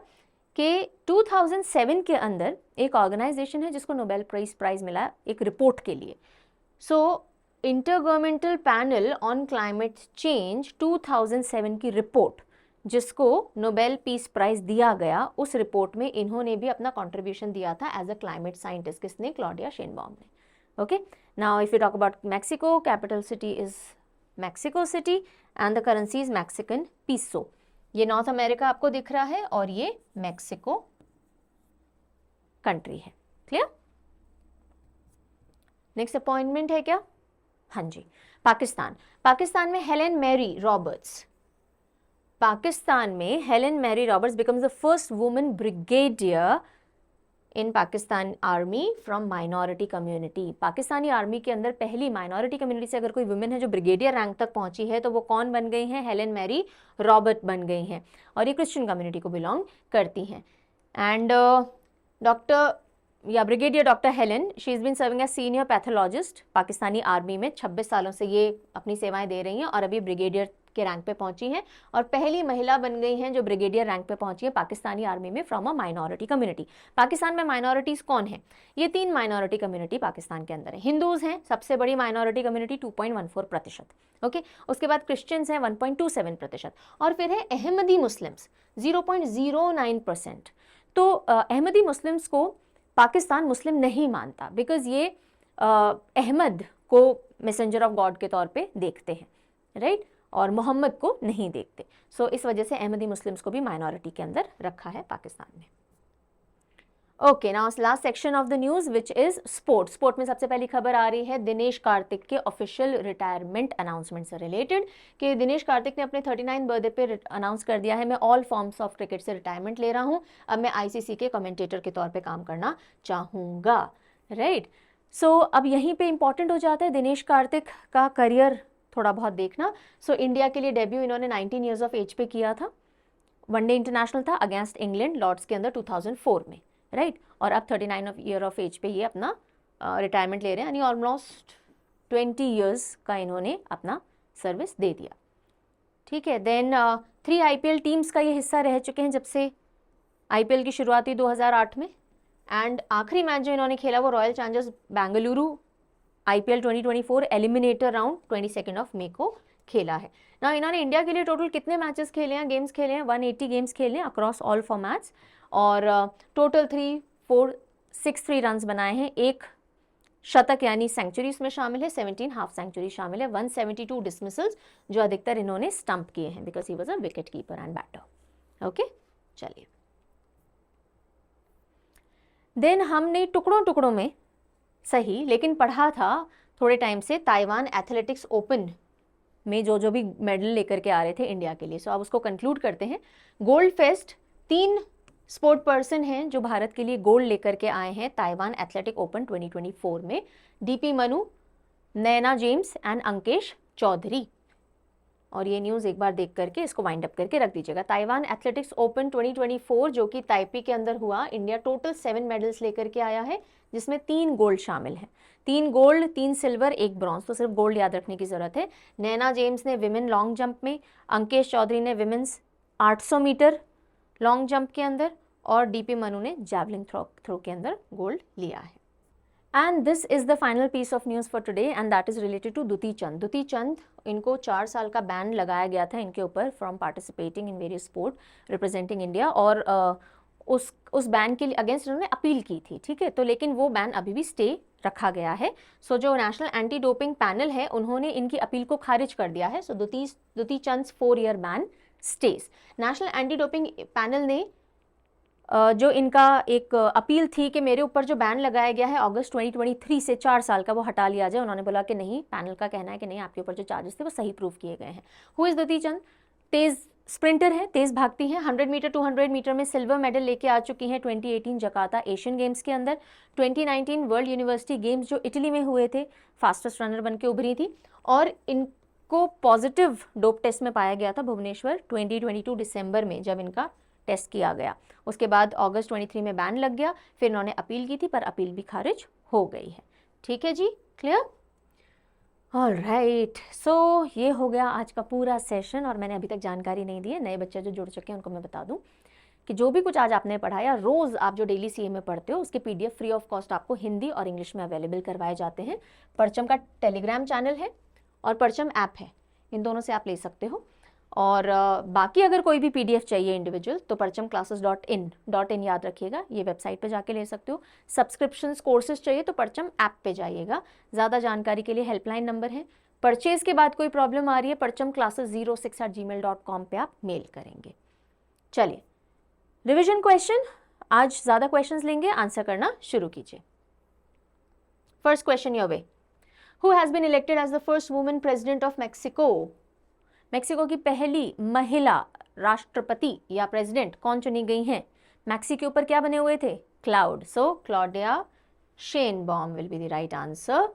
कि 2007 के अंदर एक ऑर्गेनाइजेशन है जिसको नोबेल प्राइज मिला एक रिपोर्ट के लिए। So intergovernmental panel on climate change 2007 की रिपोर्ट जिसको नोबेल पीस प्राइज दिया गया, उस रिपोर्ट में इन्होंने भी अपना कंट्रीब्यूशन दिया था एज अ क्लाइमेट साइंटिस्ट। किसने? क्लॉडिया शेनबॉम ने। Okay, now if you talk about Mexico, capital city is Mexico city and the currency is Mexican peso. ये नॉर्थ अमेरिका आपको दिख रहा है और ये मैक्सिको कंट्री है। क्लियर? नेक्स्ट अपॉइंटमेंट है क्या? हाँ जी, पाकिस्तान। पाकिस्तान में हेलेन मैरी रॉबर्ट्स, पाकिस्तान में Helen Mary Roberts becomes the first woman brigadier in Pakistan army from minority community. Pakistani army के अंदर पहली माइनॉरिटी कम्युनिटी से अगर कोई वुमेन है जो ब्रिगेडियर रैंक तक पहुंची है तो वो कौन बन गई हैं? हेलेन मैरी रॉबर्ट बन गई हैं, और ये क्रिश्चियन कम्युनिटी को बिलोंग करती हैं। एंड डॉक्टर या brigadier doctor Helen, she is been serving as senior pathologist Pakistani army में। 26 सालों से ये अपनी सेवाएं दे रही हैं और अभी ब्रिगेडियर के रैंक पे पहुंची हैं और पहली महिला बन गई हैं जो ब्रिगेडियर रैंक पे पहुंची है पाकिस्तानी आर्मी में from a minority community. Pakistan में माइनॉरिटीज कौन है? ये 3 माइनॉरिटी कम्युनिटी पाकिस्तान के अंदर है। हिंदूज हैं सबसे बड़ी माइनॉरिटी कम्युनिटी 2.14%, ओके। उसके बाद क्रिश्चियंस हैं 1.27%, और फिर है अहमदी मुस्लिम्स 0.09%। तो अहमदी मुस्लिम्स को पाकिस्तान मुस्लिम नहीं मानता बिकॉज ये अहमद को मैसेंजर ऑफ गॉड के तौर पे देखते हैं, राइट, और मोहम्मद को नहीं देखते। सो इस वजह से अहमदी मुस्लिम्स को भी माइनॉरिटी के अंदर रखा है पाकिस्तान में। Okay, now last section of the news which is sport. Sport में सबसे पहली खबर आ रही है दिनेश कार्तिक के ऑफिशियल रिटायरमेंट अनाउंसमेंट से रिलेटेड कि दिनेश कार्तिक ने अपने 39 बर्थडे पे अनाउंस कर दिया है, मैं ऑल फॉर्म्स ऑफ क्रिकेट से रिटायरमेंट ले रहा हूँ, अब मैं आईसीसी के कमेंटेटर के तौर पे काम करना चाहूँगा, राइट। सो अब यहीं पे इंपॉर्टेंट हो जाता है दिनेश कार्तिक का करियर थोड़ा बहुत देखना। सो इंडिया के लिए डेब्यू इन्होंने 19 ईयर्स ऑफ एज पे किया था, वनडे इंटरनेशनल था अगेंस्ट इंग्लैंड लॉर्ड्स के अंदर 2004 में, राइट, और अब 39 ईयर ऑफ एज पे ये अपना रिटायरमेंट ले रहे हैं, यानी ऑलमोस्ट 20 ईयर्स का इन्होंने अपना सर्विस दे दिया, ठीक है। देन 3 आईपीएल टीम्स का ये हिस्सा रह चुके हैं जब से आईपीएल की शुरुआत हुई 2008 में, एंड आखिरी मैच जो इन्होंने खेला वो royal Challengers Bengaluru IPL 2024 eliminator round 22 मई को खेला है ना। इन्होंने इंडिया के लिए टोटल कितने मैचेस खेले हैं, गेम्स खेले हैं? 180 गेम्स खेले हैं अक्रॉस ऑल फॉर्मेट्स, और टोटल 3,463 रन्स बनाए हैं। एक शतक यानी सेंचुरी इसमें शामिल है, 17 हाफ सेंचुरी शामिल है, 172 डिसमिसल्स जो अधिकतर इन्होंने स्टंप किए हैं because he was a wicket keeper and batter, okay. चलिए, देन हमने टुकड़ों टुकड़ों में सही लेकिन पढ़ा था थोड़े टाइम से ताइवान एथलेटिक्स ओपन में जो भी मेडल लेकर के आ रहे थे इंडिया के लिए। सो अब उसको कंक्लूड करते हैं। गोल्ड फेस्ट 3 स्पोर्ट पर्सन हैं जो भारत के लिए गोल्ड लेकर के आए हैं ताइवान एथलेटिक ओपन 2024 में, डीपी मनु, नैना जेम्स एंड अंकेश चौधरी। और ये न्यूज़ एक बार देख करके इसको वाइंड अप करके रख दीजिएगा। ताइवान एथलेटिक्स ओपन 2024 जो कि ताइपी के अंदर हुआ, इंडिया टोटल 7 मेडल्स लेकर के आया है जिसमें 3 गोल्ड शामिल हैं, 3 गोल्ड, 3 सिल्वर, 1 ब्रॉन्ज, तो सिर्फ गोल्ड याद रखने की जरूरत है। नैना जेम्स ने विमेन लॉन्ग जंप में, अंकेश चौधरी ने विमेन्स 800 मीटर लॉन्ग जंप के अंदर, और डीपी मनु ने जैवलिन थ्रो के अंदर गोल्ड लिया है। And this is the final piece of news for today and that is related to Dutee Chand. Dutee Chand, इनको 4 साल का बैन लगाया गया था इनके ऊपर from participating in various sport representing India, और उस बैन के अगेंस्ट उन्होंने अपील की थी, ठीक है। तो लेकिन वो बैन अभी भी स्टे रखा गया है। सो जो नेशनल एंटी डोपिंग पैनल है उन्होंने इनकी अपील को खारिज कर दिया है। सो दुती चंद 4 year ban stage. National anti doping panel ने जो इनका एक अपील थी कि मेरे ऊपर जो बैन लगाया गया है अगस्त 2023 से 4 साल का, वो हटा लिया जाए, उन्होंने बोला कि नहीं, पैनल का कहना है कि नहीं, आपके ऊपर जो चार्जेस थे वो सही प्रूव किए गए हैं। हु इज़ दुती चंद? तेज़ स्प्रिंटर हैं, तेज भागती हैं, 100 मीटर 200 मीटर में सिल्वर मेडल लेके आ चुकी हैं 2018 जकार्ता एशियन गेम्स के अंदर। 2019 वर्ल्ड यूनिवर्सिटी गेम्स जो इटली में हुए थे, फास्टेस्ट रनर बन के उभरी थी और इनको पॉजिटिव डोप टेस्ट में पाया गया था भुवनेश्वर 2022 दिसंबर में जब इनका टेस्ट किया गया। उसके बाद अगस्त 23 में बैन लग गया, फिर इन्होंने अपील की थी पर अपील भी खारिज हो गई है। ठीक है जी, क्लियर? ऑलराइट, सो ये हो गया आज का पूरा सेशन और मैंने अभी तक जानकारी नहीं दी है। नए बच्चे जो जुड़ चुके हैं उनको मैं बता दूं कि जो भी कुछ आज आपने पढ़ाया, रोज़ आप जो डेली सीए में पढ़ते हो उसके पीडीएफ फ्री ऑफ कॉस्ट आपको हिंदी और इंग्लिश में अवेलेबल करवाए जाते हैं। परचम का टेलीग्राम चैनल है और परचम ऐप है, इन दोनों से आप ले सकते हो। और बाकी अगर कोई भी पीडीएफ चाहिए इंडिविजुअल तो parchamclasses.in याद रखिएगा, ये वेबसाइट पे जाके ले सकते हो। सब्सक्रिप्शंस कोर्सेज चाहिए तो परचम ऐप पे जाइएगा। ज़्यादा जानकारी के लिए हेल्पलाइन नंबर है। परचेज के बाद कोई प्रॉब्लम आ रही है parchamclasses06@gmail.com पे आप मेल करेंगे। चलिए, रिविजन क्वेश्चन, आज ज़्यादा क्वेश्चंस लेंगे, आंसर करना शुरू कीजिए। First question your way, who has been elected as the first women president of Mexico? Mexico की पहली महिला राष्ट्रपति या प्रेसिडेंट कौन चुनी गई हैं? मैक्सी के ऊपर क्या बने हुए थे? Cloud, so Claudia Sheinbaum will be the right answer.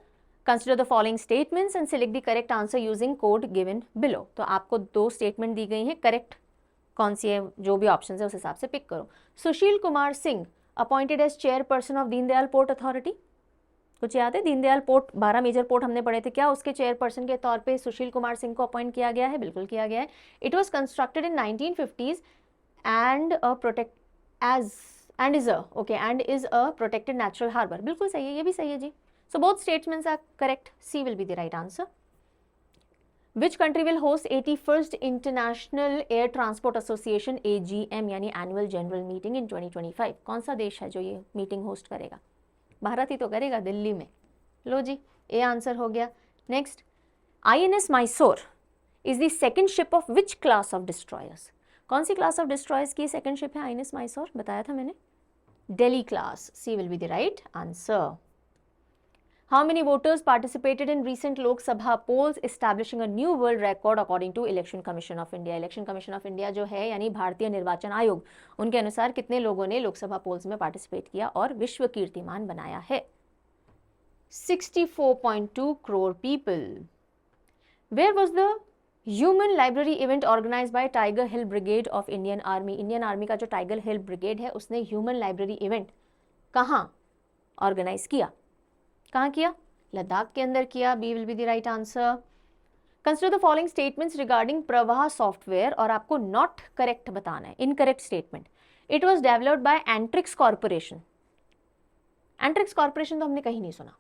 Consider the following statements and select the correct answer using code given below. तो आपको 2 स्टेटमेंट दी गई हैं, करेक्ट कौन सी है, जो भी ऑप्शन है उस हिसाब से पिक करो। Sushil Kumar Singh appointed as chairperson of Deendayal port authority. कुछ याद है? दीनदयाल पोर्ट, 12 मेजर पोर्ट हमने पढ़े थे, क्या उसके चेयरपर्सन के तौर पे सुशील कुमार सिंह को अपॉइंट किया गया है? बिल्कुल किया गया है। It was constructed in 1950s and is a protected natural harbour. बिल्कुल सही है, ये भी सही है जी। So both statements are correct, C will be the right answer. Which country will host 81st International Air Transport Association AGM यानी एनुअल जनरल मीटिंग इन 2025? कौन सा देश है जो ये मीटिंग होस्ट करेगा? भारत ही तो करेगा, दिल्ली में। लो जी, ए आंसर हो गया। Next, INS Mysore is the second ship of which class of destroyers? कौन सी क्लास ऑफ डिस्ट्रॉयर्स की सेकंड शिप है INS मैसूर? बताया था मैंने, Delhi class. C will be the right answer. How many voters participated in recent Lok Sabha polls establishing a new world record according to Election Commission of India? Election Commission of India जो है यानी भारतीय निर्वाचन आयोग, उनके अनुसार कितने लोगों ने लोकसभा पोल्स में पार्टिसिपेट किया और विश्व कीर्तिमान बनाया है? 64.2 crore people. Where was the Human Library event organized by Tiger Hill Brigade of Indian Army? Indian army का जो टाइगर हिल ब्रिगेड है उसने ह्यूमन लाइब्रेरी इवेंट कहाँ ऑर्गेनाइज किया? कहाँ किया? लद्दाख के अंदर किया। B will be the right answer. Consider the following statements regarding Pravah software और आपको नॉट करेक्ट बताना है। Incorrect statement, it was developed by Antrix corporation. Antrix corporation तो हमने कहीं नहीं सुना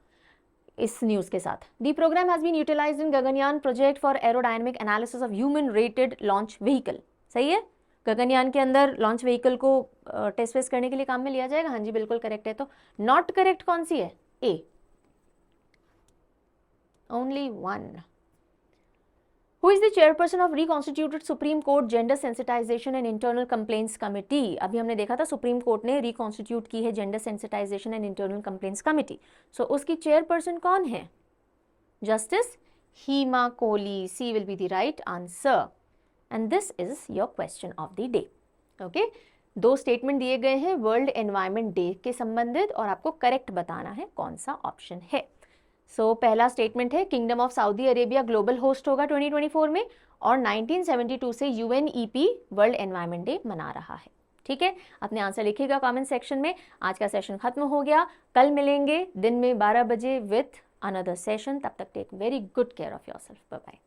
इस न्यूज के साथ। The programme has been utilised in Gaganyaan project for aerodynamic analysis of human rated launch vehicle. सही है, गगनयान के अंदर लॉन्च व्हीकल को टेस्ट वेस्ट करने के लिए काम में लिया जाएगा। हाँ जी, बिल्कुल करेक्ट है। तो नॉट करेक्ट कौन सी है? ए, only one. Who is the chairperson of reconstituted Supreme Court Gender Sensitization and Internal Complaints Committee? अभी हमने देखा था सुप्रीम कोर्ट ने रिकॉन्स्टिट्यूट की है gender sensitisation and internal complaints committee. सो उसकी चेयरपर्सन कौन है? Justice Hima Kohli. C will be the right answer and this is your question of the day. Okay, 2 statement दिए गए हैं वर्ल्ड एनवायरनमेंट डे के संबंधित और आपको करेक्ट बताना है कौन सा ऑप्शन है। सो पहला स्टेटमेंट है kingdom of Saudi Arabia global host होगा 2024 में और 1972 से UNEP वर्ल्ड एनवायरनमेंट डे मना रहा है। ठीक है, अपने आंसर लिखिएगा कमेंट सेक्शन में। आज का सेशन खत्म हो गया, कल मिलेंगे दिन में 12 बजे विथ अनदर सेशन। तब तक take very good care of yourself. Bye bye.